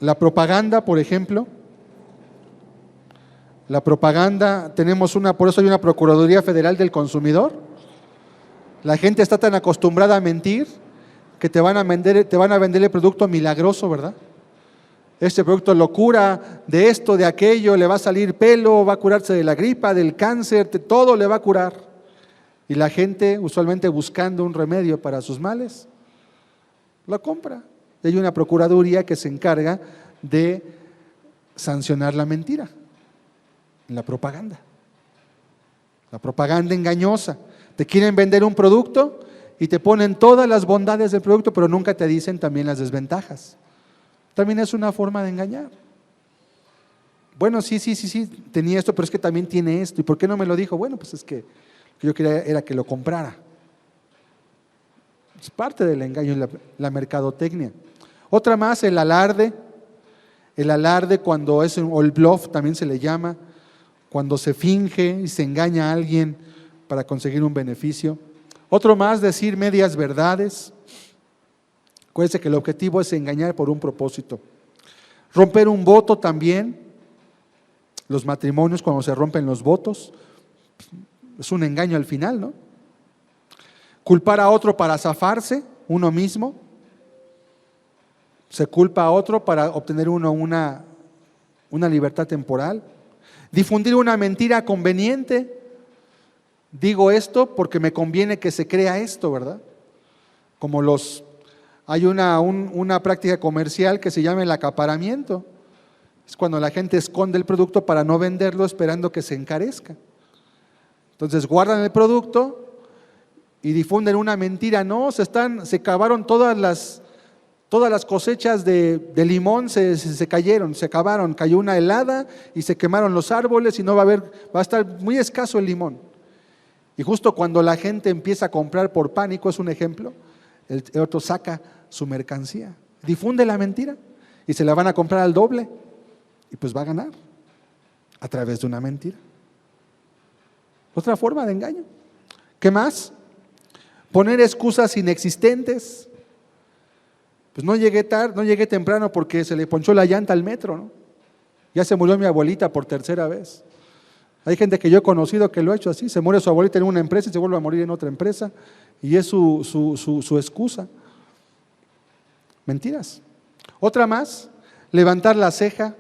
La propaganda, por ejemplo. La propaganda, por eso hay una Procuraduría Federal del Consumidor. La gente está tan acostumbrada a mentir que te van a vender el producto milagroso, ¿verdad? Este producto lo cura de esto, de aquello, le va a salir pelo, va a curarse de la gripa, del cáncer, de todo le va a curar. Y la gente, usualmente buscando un remedio para sus males, lo compra. Y hay una procuraduría que se encarga de sancionar la mentira, la propaganda engañosa. Te quieren vender un producto y te ponen todas las bondades del producto, pero nunca te dicen también las desventajas. También es una forma de engañar. Bueno, sí, tenía esto, pero es que también tiene esto. ¿Y por qué no me lo dijo? Bueno, pues es que yo quería era que lo comprara. Es parte del engaño, la mercadotecnia. Otra más, el alarde. El alarde cuando es, o el bluff también se le llama, cuando se finge y se engaña a alguien para conseguir un beneficio. Otro más, decir medias verdades. Acuérdense que el objetivo es engañar por un propósito. Romper un voto también. Los matrimonios, cuando se rompen los votos, es un engaño al final, ¿no? Culpar a otro para zafarse, uno mismo. Se culpa a otro para obtener uno una libertad temporal. Difundir una mentira conveniente. Digo esto porque me conviene que se crea esto, ¿verdad? Como hay una práctica comercial que se llama el acaparamiento. Es cuando la gente esconde el producto para no venderlo esperando que se encarezca. Entonces guardan el producto y difunden una mentira. No, se cavaron todas las cosechas de limón, se cayeron, se acabaron. Cayó una helada y se quemaron los árboles y no va a estar muy escaso el limón. Y justo cuando la gente empieza a comprar por pánico, es un ejemplo, el otro saca su mercancía, difunde la mentira y se la van a comprar al doble y pues va a ganar a través de una mentira. Otra forma de engaño. ¿Qué más? Poner excusas inexistentes. Pues no llegué temprano porque se le ponchó la llanta al metro, ¿no? Ya se murió mi abuelita por tercera vez. Hay gente que yo he conocido que lo ha hecho así, se muere su abuelita en una empresa y se vuelve a morir en otra empresa y es su excusa. Mentiras. Otra más, levantar la ceja,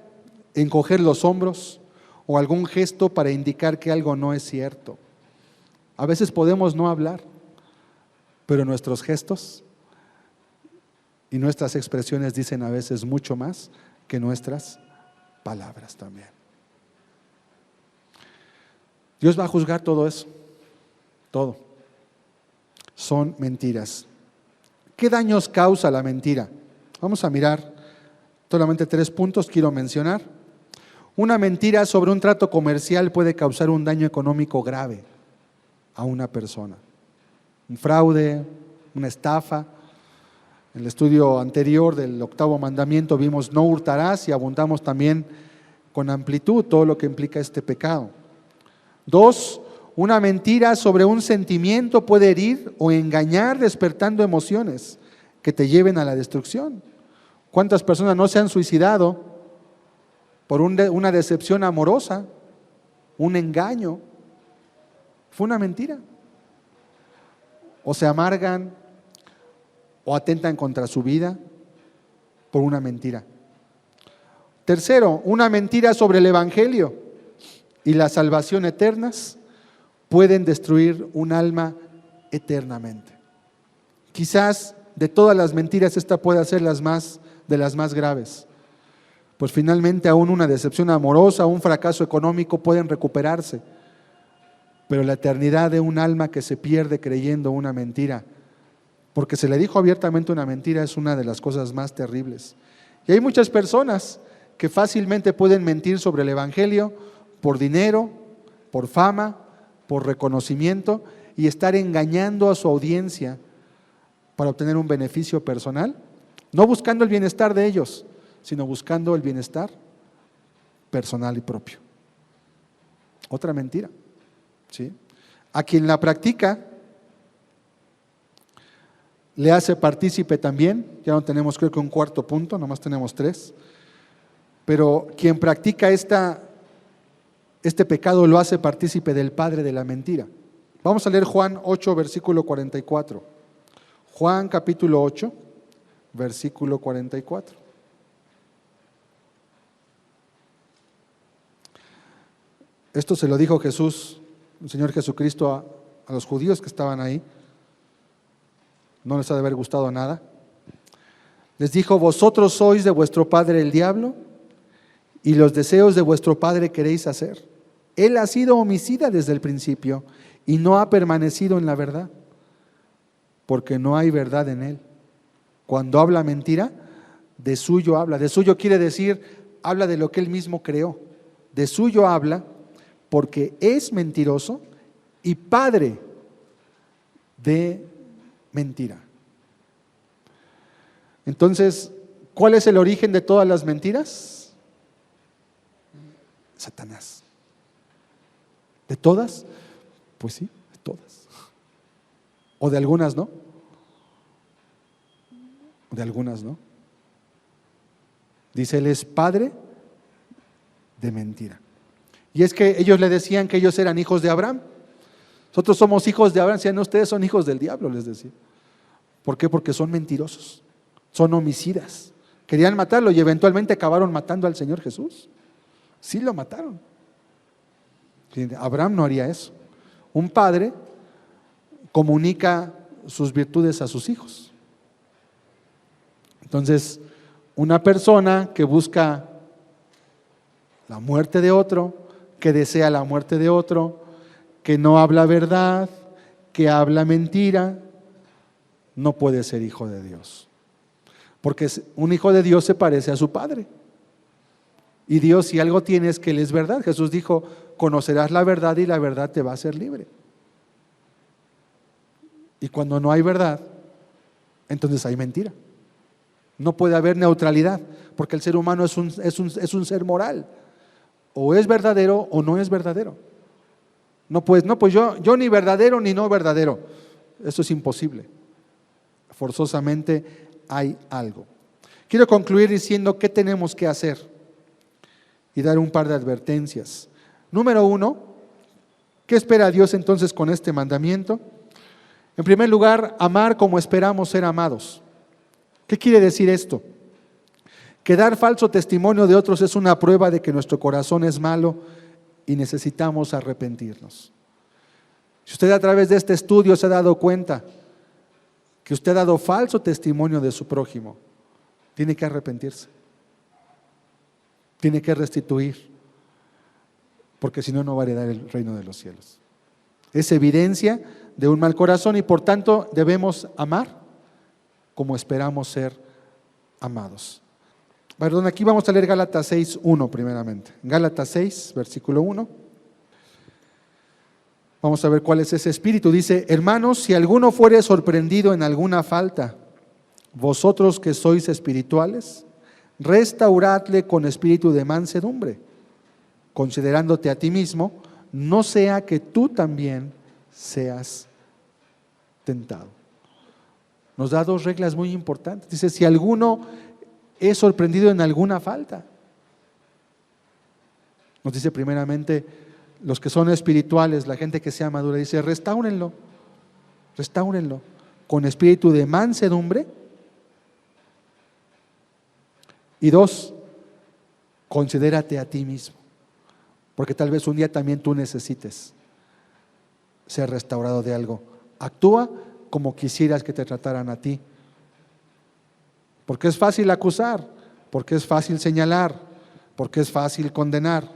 encoger los hombros o algún gesto para indicar que algo no es cierto. A veces podemos no hablar, pero nuestros gestos y nuestras expresiones dicen a veces mucho más que nuestras palabras también. Dios va a juzgar todo eso, todo. Son mentiras. ¿Qué daños causa la mentira? Vamos a mirar solamente 3 puntos quiero mencionar. Una mentira sobre un trato comercial puede causar un daño económico grave a una persona. Un fraude, una estafa. En el estudio anterior del 8º mandamiento vimos no hurtarás y abundamos también con amplitud todo lo que implica este pecado. 2, una mentira sobre un sentimiento puede herir o engañar despertando emociones que te lleven a la destrucción. ¿Cuántas personas no se han suicidado por una decepción amorosa, un engaño? Fue una mentira. O se amargan o atentan contra su vida por una mentira. 3, una mentira sobre el Evangelio y la salvación eternas pueden destruir un alma eternamente. Quizás de todas las mentiras esta pueda ser de las más graves, pues finalmente aún una decepción amorosa, un fracaso económico pueden recuperarse, pero la eternidad de un alma que se pierde creyendo una mentira, porque se le dijo abiertamente una mentira, es una de las cosas más terribles. Y hay muchas personas que fácilmente pueden mentir sobre el Evangelio por dinero, por fama, por reconocimiento y estar engañando a su audiencia para obtener un beneficio personal, no buscando el bienestar de ellos, sino buscando el bienestar personal y propio. Otra mentira, ¿sí? A quien la practica le hace partícipe también, ya no tenemos creo que un 4º punto, nomás tenemos 3, pero quien practica este pecado lo hace partícipe del padre de la mentira. Vamos a leer Juan 8, versículo 44. Juan capítulo 8, versículo 44. Esto se lo dijo Jesús, el Señor Jesucristo, a los judíos que estaban ahí. No les ha de haber gustado nada. Les dijo: vosotros sois de vuestro padre el diablo, y los deseos de vuestro padre queréis hacer. Él ha sido homicida desde el principio y no ha permanecido en la verdad, porque no hay verdad en él. Cuando habla mentira, de suyo habla. De suyo quiere decir, habla de lo que él mismo creó. De suyo habla porque es mentiroso y padre de mentira. Entonces, ¿cuál es el origen de todas las mentiras? Satanás. ¿De todas? Pues sí, de todas. ¿O de algunas no? De algunas no. Dice, él es padre de mentira. Y es que ellos le decían que ellos eran hijos de Abraham. Nosotros somos hijos de Abraham. Decían, no, ustedes son hijos del diablo, les decía. ¿Por qué? Porque son mentirosos, son homicidas. Querían matarlo y eventualmente acabaron matando al Señor Jesús. Sí lo mataron. Abraham no haría eso. Un padre comunica sus virtudes a sus hijos. Entonces, una persona que busca la muerte de otro, que desea la muerte de otro, que no habla verdad, que habla mentira, no puede ser hijo de Dios. Porque un hijo de Dios se parece a su padre. Y Dios, si algo tiene, es que Él es verdad. Jesús dijo, conocerás la verdad y la verdad te va a hacer libre. Y cuando no hay verdad, entonces hay mentira. No puede haber neutralidad, porque el ser humano es un ser moral. O es verdadero o no es verdadero. No, pues yo ni verdadero ni no verdadero. Eso es imposible. Forzosamente hay algo. Quiero concluir diciendo qué tenemos que hacer y dar un par de advertencias. Número 1, ¿qué espera Dios entonces con este mandamiento? En primer lugar, amar como esperamos ser amados. ¿Qué quiere decir esto? Que dar falso testimonio de otros es una prueba de que nuestro corazón es malo y necesitamos arrepentirnos. Si usted a través de este estudio se ha dado cuenta que usted ha dado falso testimonio de su prójimo, tiene que arrepentirse. Tiene que restituir, porque si no, no va a heredar el reino de los cielos. Es evidencia de un mal corazón y por tanto debemos amar como esperamos ser amados. Perdón, aquí vamos a leer Gálatas 6:1 primeramente. Gálatas 6, versículo 1. Vamos a ver cuál es ese espíritu. Dice, hermanos, si alguno fuere sorprendido en alguna falta, vosotros que sois espirituales, restauradle con espíritu de mansedumbre, considerándote a ti mismo, no sea que tú también seas tentado. Nos da dos reglas muy importantes. Dice, si alguno es sorprendido en alguna falta, nos dice primeramente, los que son espirituales, la gente que sea madura, dice, restáurenlo con espíritu de mansedumbre. Y 2, considérate a ti mismo, porque tal vez un día también tú necesites ser restaurado de algo. Actúa como quisieras que te trataran a ti, porque es fácil acusar, porque es fácil señalar, porque es fácil condenar,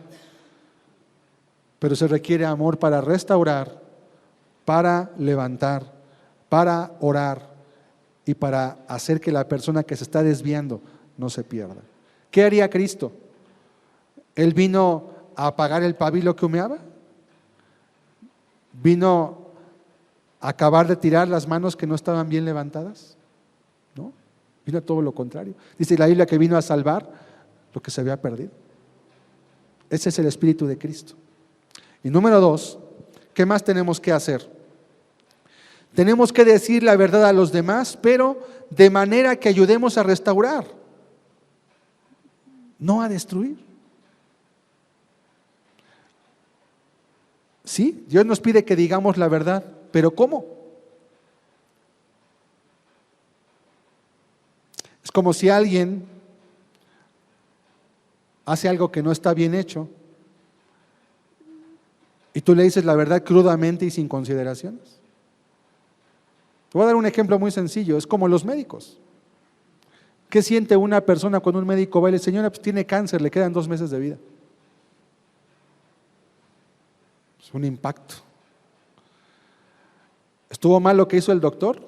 pero se requiere amor para restaurar, para levantar, para orar y para hacer que la persona que se está desviando no se pierda. ¿Qué haría Cristo? ¿Él vino a apagar el pabilo que humeaba? ¿Vino a acabar de tirar las manos que no estaban bien levantadas? No, vino a todo lo contrario. Dice la Biblia que vino a salvar lo que se había perdido. Ese es el Espíritu de Cristo. Y número 2, ¿qué más tenemos que hacer? Tenemos que decir la verdad a los demás, pero de manera que ayudemos a restaurar, no a destruir. Sí, Dios nos pide que digamos la verdad, pero ¿cómo? Es como si alguien hace algo que no está bien hecho Y tú le dices la verdad crudamente y sin consideraciones. Te voy a dar un ejemplo muy sencillo, es como los médicos. ¿Qué siente una persona cuando un médico va y le dice, señora, pues tiene cáncer, le quedan 2 meses de vida? Es un impacto. ¿Estuvo mal lo que hizo el doctor?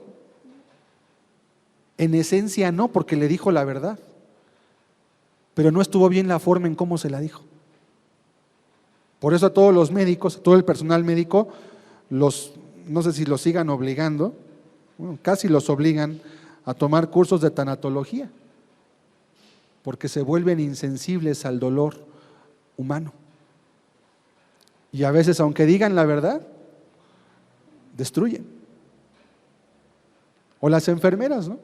En esencia no, porque le dijo la verdad. Pero no estuvo bien la forma en cómo se la dijo. Por eso a todos los médicos, a todo el personal médico, no sé si los sigan obligando, bueno, casi los obligan a tomar cursos de tanatología, porque se vuelven insensibles al dolor humano. Y a veces, aunque digan la verdad, destruyen. O las enfermeras, ¿no?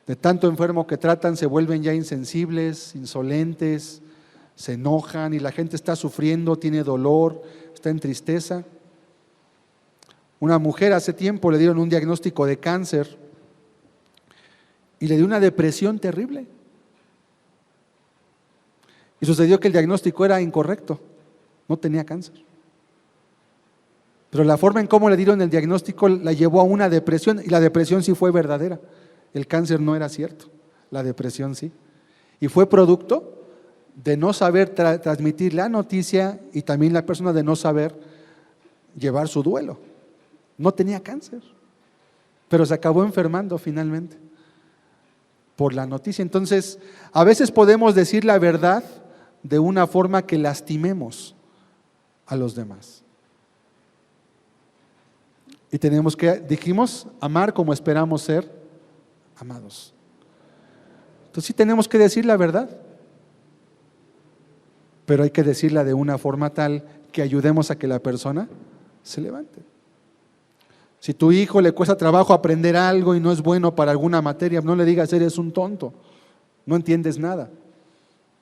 De tanto enfermo que tratan, se vuelven ya insensibles, insolentes, se enojan y la gente está sufriendo, tiene dolor, está en tristeza. Una mujer hace tiempo le dieron un diagnóstico de cáncer y le dio una depresión terrible. Y sucedió que el diagnóstico era incorrecto, no tenía cáncer. Pero la forma en cómo le dieron el diagnóstico la llevó a una depresión, y la depresión sí fue verdadera. El cáncer no era cierto, la depresión sí. Y fue producto de no saber transmitir la noticia y también la persona de no saber llevar su duelo. No tenía cáncer, pero se acabó enfermando finalmente por la noticia. Entonces, a veces podemos decir la verdad de una forma que lastimemos a los demás. Y tenemos que, dijimos, amar como esperamos ser amados. Entonces sí tenemos que decir la verdad, pero hay que decirla de una forma tal que ayudemos a que la persona se levante. Si tu hijo le cuesta trabajo aprender algo y no es bueno para alguna materia, no le digas eres un tonto, no entiendes nada.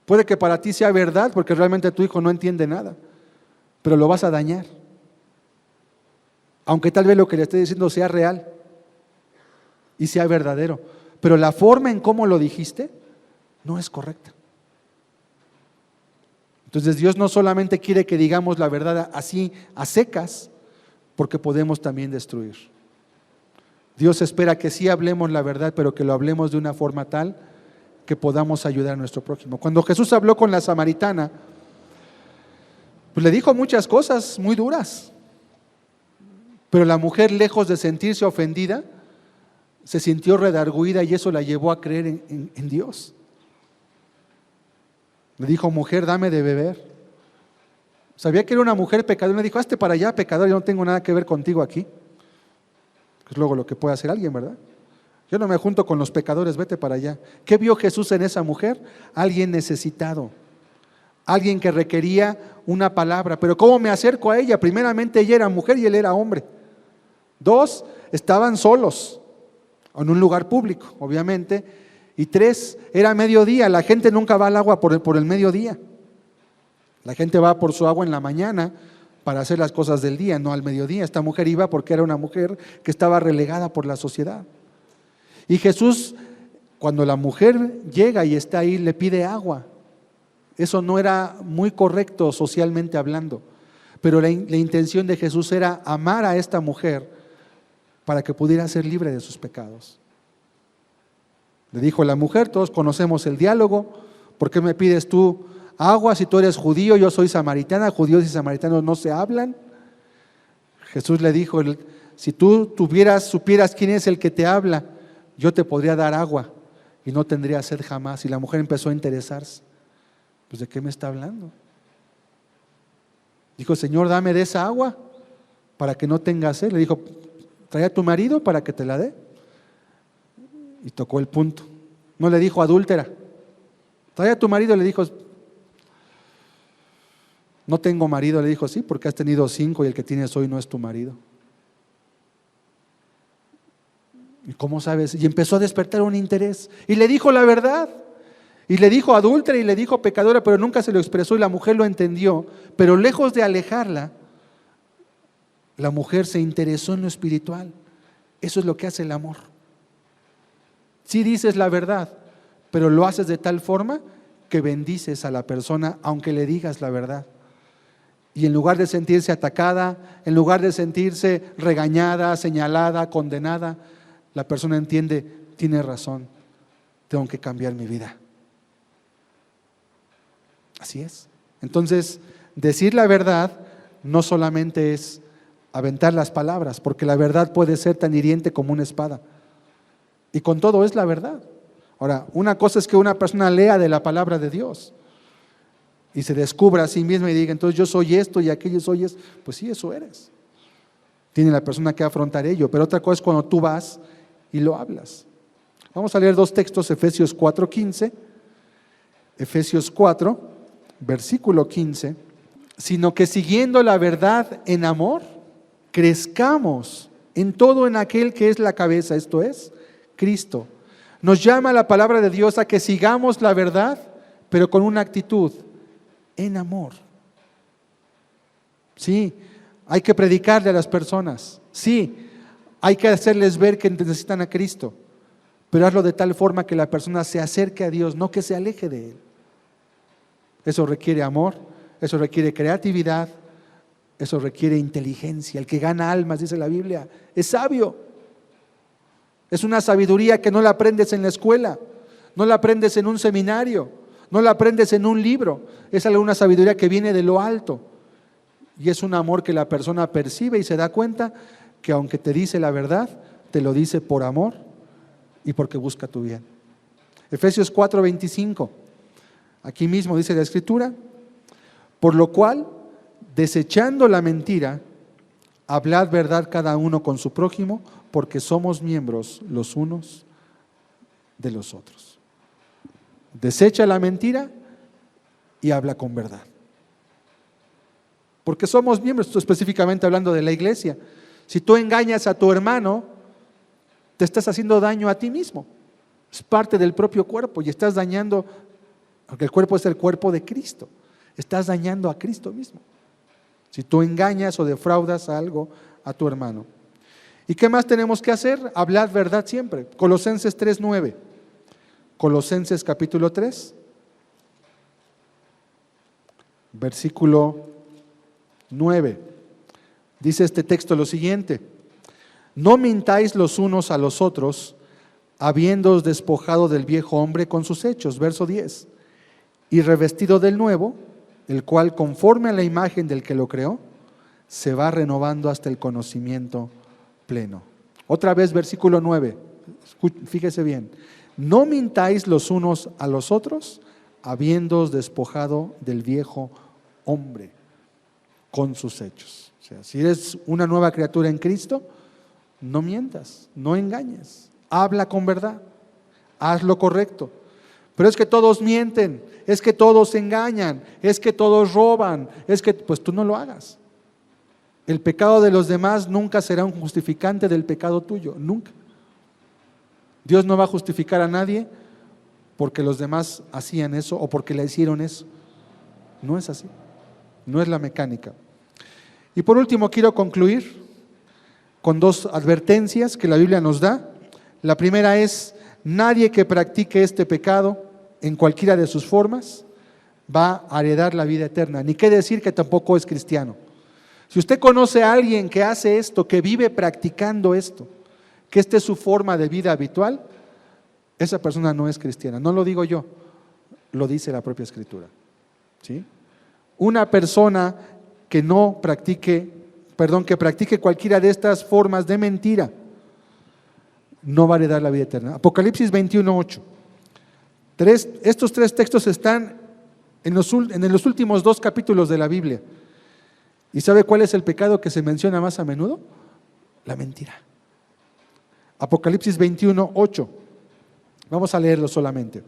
Puede que para ti sea verdad porque realmente tu hijo no entiende nada, pero lo vas a dañar. Aunque tal vez lo que le esté diciendo sea real y sea verdadero, pero la forma en cómo lo dijiste no es correcta. Entonces Dios no solamente quiere que digamos la verdad así a secas, porque podemos también destruir. Dios espera que sí hablemos la verdad, pero que lo hablemos de una forma tal que podamos ayudar a nuestro prójimo. Cuando Jesús habló con la samaritana, pues le dijo muchas cosas muy duras, pero la mujer, lejos de sentirse ofendida, se sintió redarguida y eso la llevó a creer en Dios. Le dijo, mujer, dame de beber. Sabía que era una mujer pecadora, le dijo, hazte para allá, pecador, yo no tengo nada que ver contigo aquí. Es luego lo que puede hacer alguien, ¿verdad? Yo no me junto con los pecadores, vete para allá. ¿Qué vio Jesús en esa mujer? Alguien necesitado, alguien que requería una palabra. Pero ¿cómo me acerco a ella? Primeramente ella era mujer y él era hombre. 2, estaban solos, en un lugar público, obviamente. Y 3, era mediodía, la gente nunca va al agua por el mediodía. La gente va por su agua en la mañana para hacer las cosas del día, no al mediodía. Esta mujer iba porque era una mujer que estaba relegada por la sociedad. Y Jesús, cuando la mujer llega y está ahí, le pide agua. Eso no era muy correcto socialmente hablando, pero la intención de Jesús era amar a esta mujer para que pudiera ser libre de sus pecados. Le dijo la mujer, todos conocemos el diálogo, ¿por qué me pides tú agua si tú eres judío, yo soy samaritana? Judíos y samaritanos no se hablan. Jesús le dijo, si tú supieras quién es el que te habla, yo te podría dar agua y no tendría sed jamás. Y la mujer empezó a interesarse. Pues ¿de qué me está hablando? Dijo, Señor, dame de esa agua para que no tengas sed. Le dijo, trae a tu marido para que te la dé. Y tocó el punto. No le dijo adúltera. Trae a tu marido, le dijo, no tengo marido. Le dijo, sí, porque has tenido 5 y el que tienes hoy no es tu marido. ¿Y cómo sabes? Y empezó a despertar un interés. Y le dijo la verdad. Y le dijo adúltera y le dijo pecadora, pero nunca se lo expresó y la mujer lo entendió. Pero lejos de alejarla, la mujer se interesó en lo espiritual. Eso es lo que hace el amor. Sí dices la verdad, pero lo haces de tal forma que bendices a la persona aunque le digas la verdad. Y en lugar de sentirse atacada, en lugar de sentirse regañada, señalada, condenada, la persona entiende, tiene razón, tengo que cambiar mi vida. Así es. Entonces, decir la verdad no solamente es aventar las palabras, porque la verdad puede ser tan hiriente como una espada. Y con todo es la verdad. Ahora, una cosa es que una persona lea de la palabra de Dios y se descubra a sí misma y diga, entonces yo soy esto y aquello soy esto. Pues sí, eso eres. Tiene la persona que afrontar ello. Pero otra cosa es cuando tú vas y lo hablas. Vamos a leer dos textos, Efesios 4:15. Efesios 4, versículo 15. Sino que siguiendo la verdad en amor, crezcamos en todo en aquel que es la cabeza, esto es, Cristo. Nos llama la palabra de Dios a que sigamos la verdad, pero con una actitud en amor. Sí, hay que predicarle a las personas. Sí, hay que hacerles ver que necesitan a Cristo, pero hazlo de tal forma que la persona se acerque a Dios, no que se aleje de Él. Eso requiere amor, eso requiere creatividad, eso requiere inteligencia. El que gana almas, dice la Biblia, es sabio. Es una sabiduría que no la aprendes en la escuela, no la aprendes en un seminario, no la aprendes en un libro. Es una sabiduría que viene de lo alto. Y es un amor que la persona percibe y se da cuenta que aunque te dice la verdad, te lo dice por amor y porque busca tu bien. Efesios 4:25. Aquí mismo dice la Escritura, por lo cual, desechando la mentira, hablad verdad cada uno con su prójimo, porque somos miembros los unos de los otros. Desecha la mentira y habla con verdad. Porque somos miembros, esto específicamente hablando de la iglesia. Si tú engañas a tu hermano, te estás haciendo daño a ti mismo. Es parte del propio cuerpo y estás dañando, porque el cuerpo es el cuerpo de Cristo. Estás dañando a Cristo mismo. Si tú engañas o defraudas algo a tu hermano. ¿Y qué más tenemos que hacer? Hablar verdad siempre. Colosenses 3:9. Colosenses capítulo 3, versículo 9. Dice este texto lo siguiente: no mintáis los unos a los otros, habiéndoos despojado del viejo hombre con sus hechos. Verso 10. Y revestido del nuevo, el cual conforme a la imagen del que lo creó, se va renovando hasta el conocimiento pleno. Otra vez versículo 9, fíjese bien. No mintáis los unos a los otros, habiéndoos despojado del viejo hombre con sus hechos. O sea, si eres una nueva criatura en Cristo, no mientas, no engañes, habla con verdad, haz lo correcto. Pero es que todos mienten, es que todos engañan, es que todos roban, es que, pues tú no lo hagas. El pecado de los demás nunca será un justificante del pecado tuyo, nunca. Dios no va a justificar a nadie porque los demás hacían eso o porque le hicieron eso. No es así, no es la mecánica. Y por último quiero concluir con dos advertencias que la Biblia nos da. La primera es: nadie que practique este pecado en cualquiera de sus formas va a heredar la vida eterna, ni qué decir que tampoco es cristiano. Si usted conoce a alguien que hace esto, que vive practicando esto, que esta es su forma de vida habitual, esa persona no es cristiana. No lo digo yo, lo dice la propia Escritura. ¿Sí? Una persona que que practique cualquiera de estas formas de mentira, no va a heredar la vida eterna. Apocalipsis 21:8. Estos tres textos están en los últimos 2 capítulos de la Biblia. ¿Y sabe cuál es el pecado que se menciona más a menudo? La mentira. Apocalipsis 21:8. Vamos a leerlo solamente.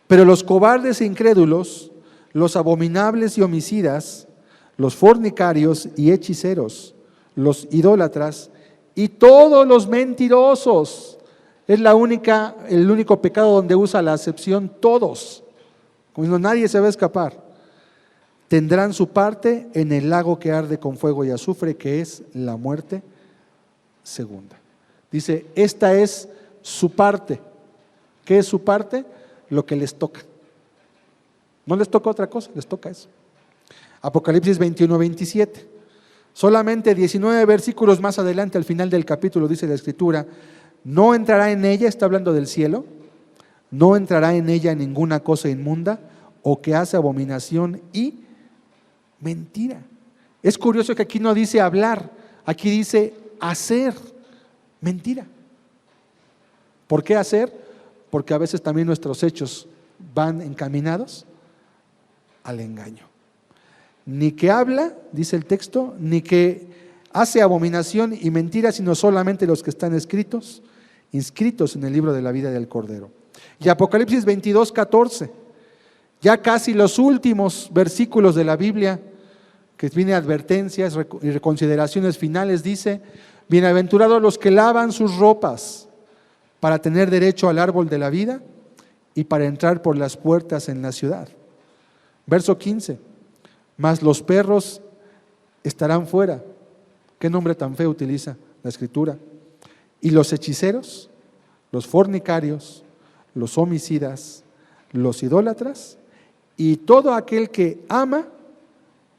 Pero los cobardes e incrédulos, los abominables y homicidas, los fornicarios y hechiceros, los idólatras y todos los mentirosos, es el único pecado donde usa la acepción todos, como diciendo nadie se va a escapar, tendrán su parte en el lago que arde con fuego y azufre, que es la muerte segunda. Dice, esta es su parte. ¿Qué es su parte? Lo que les toca. No les toca otra cosa, les toca eso. Apocalipsis 21, 27. Solamente 19 versículos más adelante, al final del capítulo, dice la Escritura, no entrará en ella, está hablando del cielo, no entrará en ella ninguna cosa inmunda o que hace abominación y mentira. Es curioso que aquí no dice hablar, aquí dice hacer mentira. ¿Por qué hacer? Porque a veces también nuestros hechos van encaminados al engaño. Ni que habla, dice el texto, ni que hace abominación y mentira, sino solamente los que están inscritos en el libro de la vida del Cordero. Y Apocalipsis 22, 14, ya casi los últimos versículos de la Biblia, que viene advertencias y reconsideraciones finales, dice: bienaventurados los que lavan sus ropas para tener derecho al árbol de la vida y para entrar por las puertas en la ciudad. Verso 15, mas los perros estarán fuera. ¿Qué nombre tan feo utiliza la Escritura? Y los hechiceros, los fornicarios, los homicidas, los idólatras y todo aquel que ama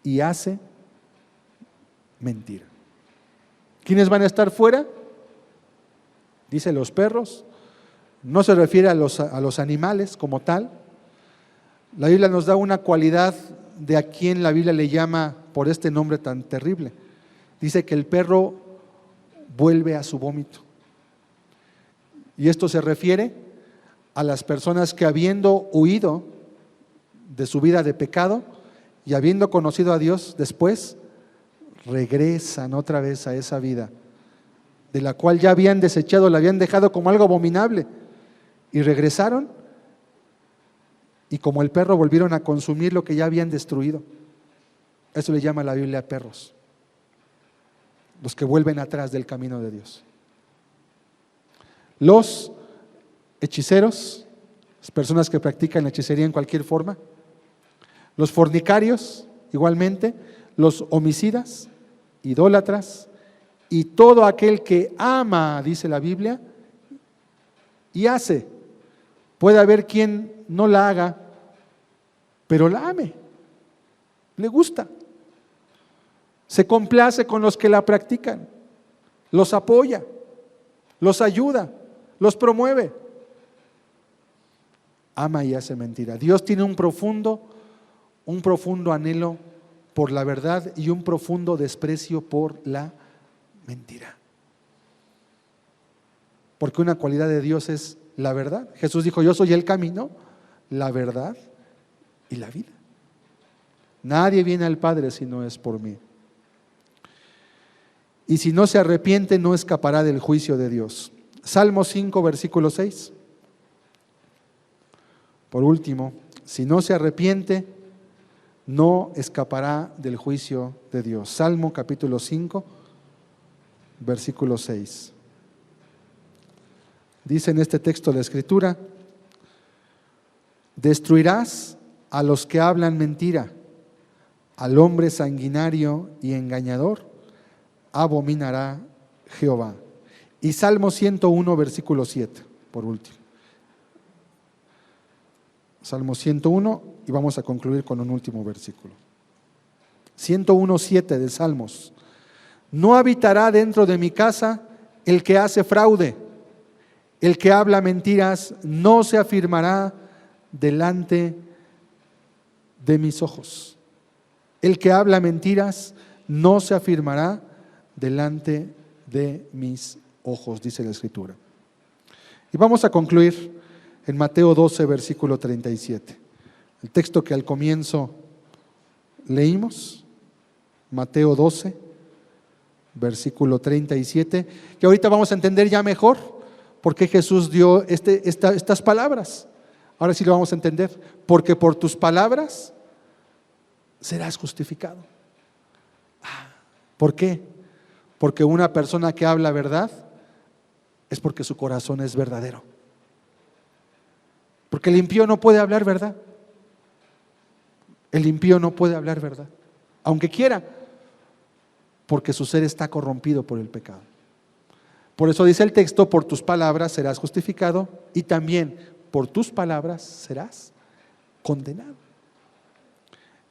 y hace mentira. ¿Quiénes van a estar fuera? Dice los perros. No se refiere a los animales como tal. La Biblia nos da una cualidad de a quien la Biblia le llama por este nombre tan terrible. Dice que el perro vuelve a su vómito. Y esto se refiere a las personas que, habiendo huido de su vida de pecado y habiendo conocido a Dios después, regresan otra vez a esa vida de la cual ya habían desechado, la habían dejado como algo abominable, y regresaron y como el perro volvieron a consumir lo que ya habían destruido. Eso le llama la Biblia perros, los que vuelven atrás del camino de Dios. Los hechiceros, las personas que practican hechicería en cualquier forma, los fornicarios, igualmente, los homicidas, idólatras, y todo aquel que ama, dice la Biblia, y hace. Puede haber quien no la haga, pero la ame, le gusta, se complace con los que la practican, los apoya, los ayuda, los promueve. Ama y hace mentira. Dios tiene un profundo anhelo por la verdad y un profundo desprecio por la mentira. Porque una cualidad de Dios es la verdad. Jesús dijo: yo soy el camino, la verdad y la vida. Nadie viene al Padre si no es por mí. Y si no se arrepiente, no escapará del juicio de Dios. Salmo 5, versículo 6. Por último, si no se arrepiente, no escapará del juicio de Dios. Salmo capítulo 5, versículo 6. Dice en este texto la Escritura: destruirás a los que hablan mentira, al hombre sanguinario y engañador abominará Jehová. Y Salmo 101, versículo 7, por último. Salmo 101, y vamos a concluir con un último versículo. 101, 7 de Salmos. No habitará dentro de mi casa el que hace fraude, el que habla mentiras no se afirmará delante de mis ojos. El que habla mentiras no se afirmará delante de mis ojos, dice la Escritura. Y vamos a concluir en Mateo 12, versículo 37. El texto que al comienzo leímos, Mateo 12, versículo 37, que ahorita vamos a entender ya mejor por qué Jesús dio estas palabras. Ahora sí lo vamos a entender. Porque por tus palabras serás justificado. ¿Por qué? Porque una persona que habla verdad es porque su corazón es verdadero. Porque el impío no puede hablar verdad. El impío no puede hablar verdad, aunque quiera, porque su ser está corrompido por el pecado. Por eso dice el texto: por tus palabras serás justificado y también por tus palabras serás condenado.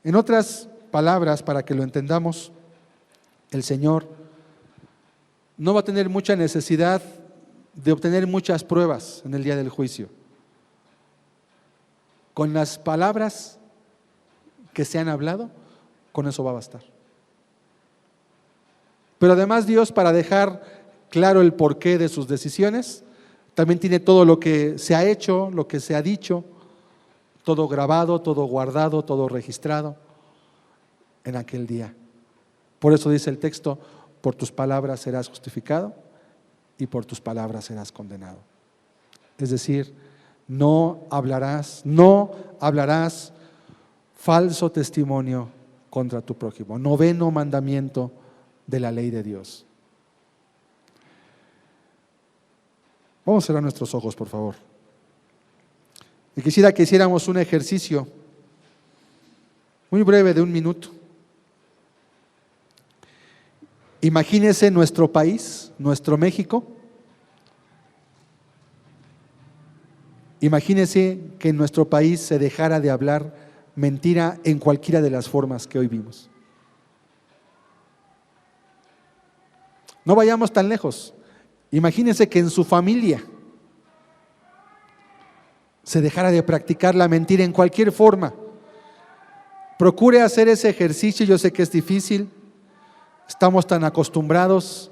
En otras palabras, para que lo entendamos, el Señor no va a tener mucha necesidad de obtener muchas pruebas en el día del juicio. Con las palabras que se han hablado, con eso va a bastar. Pero además Dios, para dejar claro el porqué de sus decisiones, también tiene todo lo que se ha hecho, lo que se ha dicho, todo grabado, todo guardado, todo registrado en aquel día. Por eso dice el texto: por tus palabras serás justificado y por tus palabras serás condenado. Es decir, no hablarás falso testimonio contra tu prójimo. 9º mandamiento de la ley de Dios. Vamos a cerrar nuestros ojos, por favor. Y quisiera que hiciéramos un ejercicio muy breve de 1 minuto. Imagínese nuestro país, nuestro México. Imagínese que en nuestro país se dejara de hablar mentira en cualquiera de las formas que hoy vimos. No vayamos tan lejos. Imagínese que en su familia se dejara de practicar la mentira en cualquier forma. Procure hacer ese ejercicio. Yo sé que es difícil. Estamos tan acostumbrados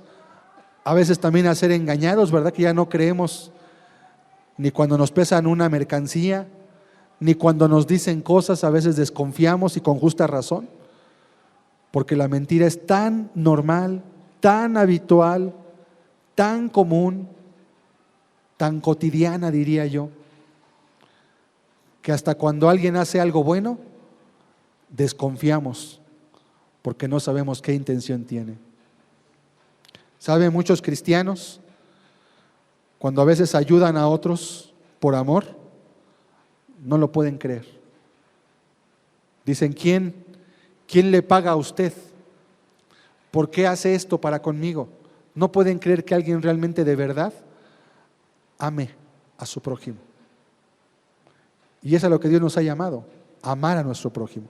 a veces también a ser engañados, ¿verdad? Que ya no creemos ni cuando nos pesan una mercancía, ni cuando nos dicen cosas. A veces desconfiamos, y con justa razón, porque la mentira es tan normal, tan habitual, tan común, tan cotidiana, diría yo, que hasta cuando alguien hace algo bueno, desconfiamos, porque no sabemos qué intención tiene. ¿Sabe? Muchos cristianos, cuando a veces ayudan a otros por amor, no lo pueden creer. Dicen: ¿quién le paga a usted? ¿Por qué hace esto para conmigo? No pueden creer que alguien realmente de verdad ame a su prójimo. Y eso es a lo que Dios nos ha llamado: amar a nuestro prójimo.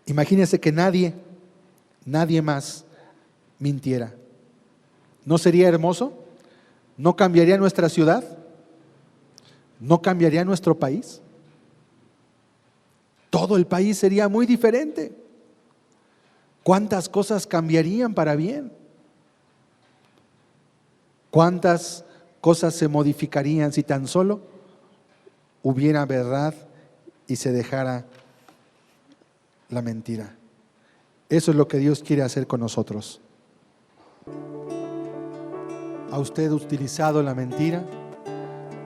Imagínense que nadie más mintiera. ¿No sería hermoso? ¿No cambiaría nuestra ciudad? ¿No cambiaría nuestro país? Todo el país sería muy diferente. ¿Cuántas cosas cambiarían para bien? ¿Cuántas cosas se modificarían si tan solo hubiera verdad y se dejara la mentira? Eso es lo que Dios quiere hacer con nosotros. ¿Ha usted utilizado la mentira?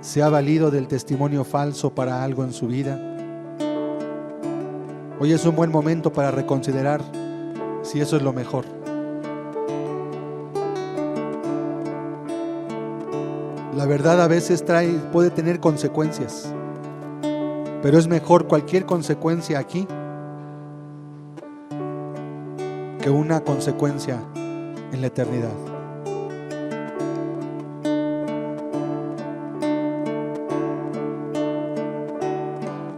¿Se ha valido del testimonio falso para algo en su vida? Hoy es un buen momento para reconsiderar si eso es lo mejor. La verdad a veces puede tener consecuencias, pero es mejor cualquier consecuencia aquí que una consecuencia en la eternidad.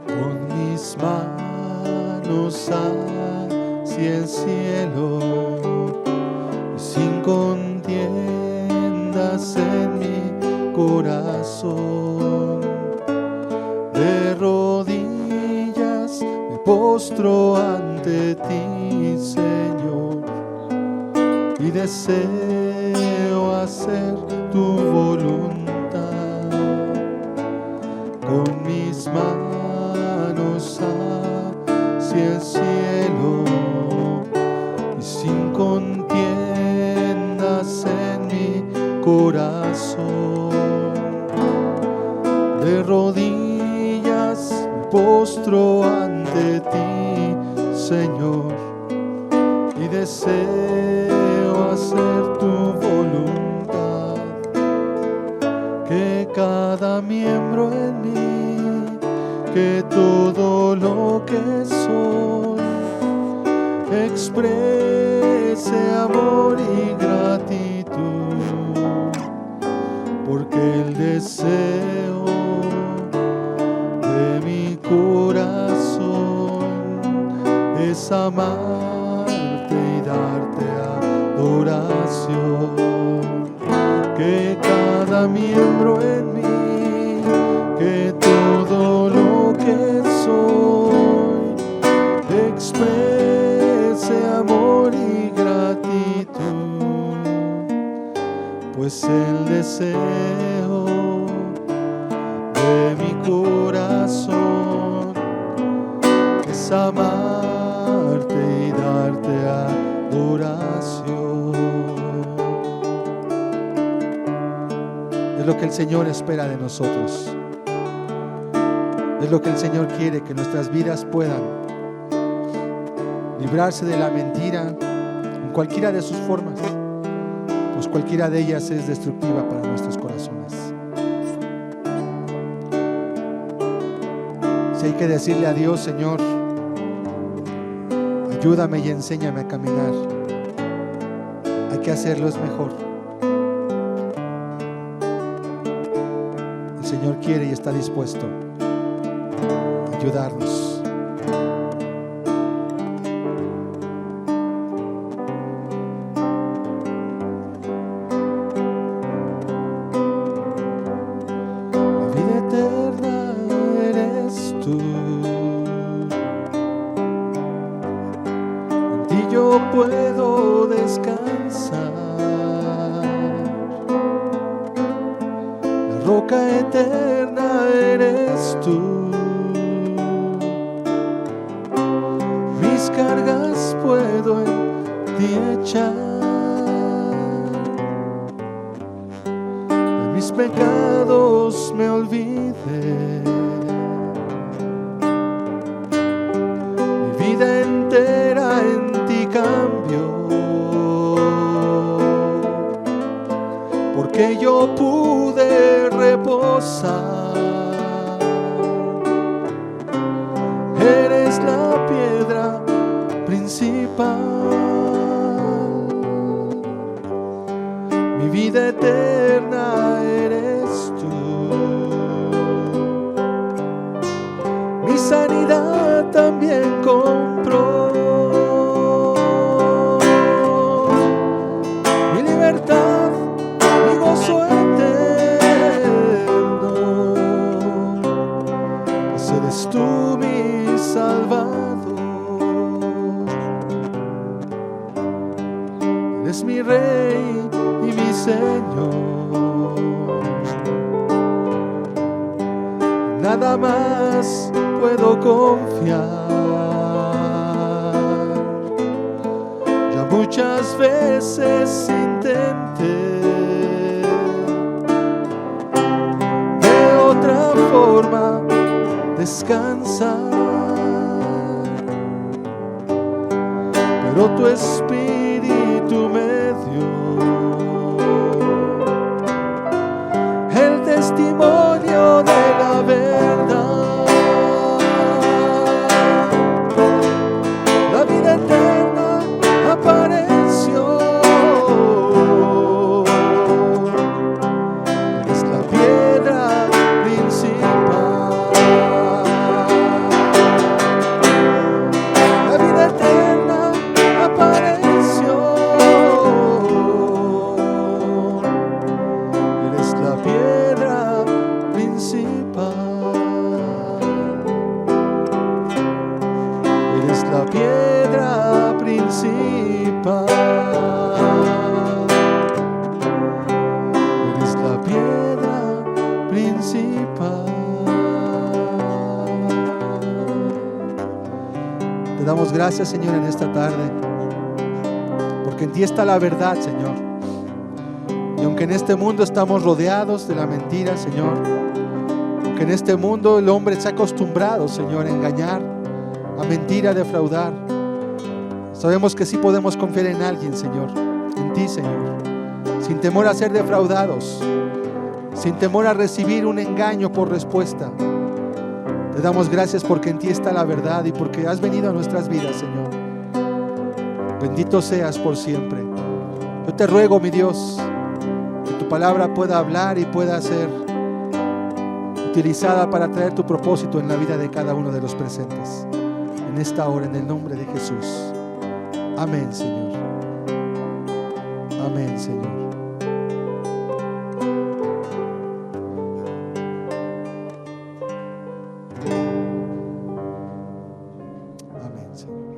Con mis manos hacia el cielo, sin contiendas en mi corazón, de rodillas me postro ante ti, Señor, y deseo hacer tu voluntad. Con mis manos hacia el cielo y sin contiendas en mi corazón, de rodillas me postro ante ti, Señor, y deseo hacer tu voluntad. Que cada miembro en mí, que todo lo que soy, exprese amor y gratitud, porque el deseo es amarte y darte adoración. Que cada miembro en mí, que todo lo que soy, exprese amor y gratitud, pues el deseo de mi corazón es amarte y darte adoración. Es lo que el Señor espera de nosotros. Es lo que el Señor quiere, que nuestras vidas puedan librarse de la mentira en cualquiera de sus formas, pues cualquiera de ellas es destructiva para nuestros corazones. Si hay que decirle a Dios: Señor, ayúdame y enséñame a caminar, hay que hacerlo, es mejor. El Señor quiere y está dispuesto a ayudarnos. Yo puedo descansar, la roca eterna eres tú, mis cargas puedo en ti echar, de mis pecados me olvidé, mi vida entera en cambio, porque yo pude reposar. Eres la piedra principal, mi vida eterna eres tú, mi sanidad también compró. Tú mi Salvador, eres mi Rey y mi Señor, nada más puedo confiar. Ya muchas veces intenté de otra forma descansar, pero tu Espíritu me dio el testimonio de la verdad. La vida eterna apareció, es la piedra principal. La piedra principal, eres la piedra principal. Te damos gracias, Señor, en esta tarde, porque en ti está la verdad, Señor. Y aunque en este mundo estamos rodeados de la mentira, Señor, aunque en este mundo el hombre se ha acostumbrado, Señor, a engañar, a mentir, a defraudar, sabemos que sí podemos confiar en alguien, Señor, en ti, Señor, sin temor a ser defraudados, sin temor a recibir un engaño por respuesta. Te damos gracias porque en ti está la verdad y porque has venido a nuestras vidas, Señor. Bendito seas por siempre. Yo te ruego, mi Dios, que tu palabra pueda hablar y pueda ser utilizada para traer tu propósito en la vida de cada uno de los presentes. en esta hora, en el nombre de Jesús. Amén, Señor. Amén, Señor. Amén, Señor.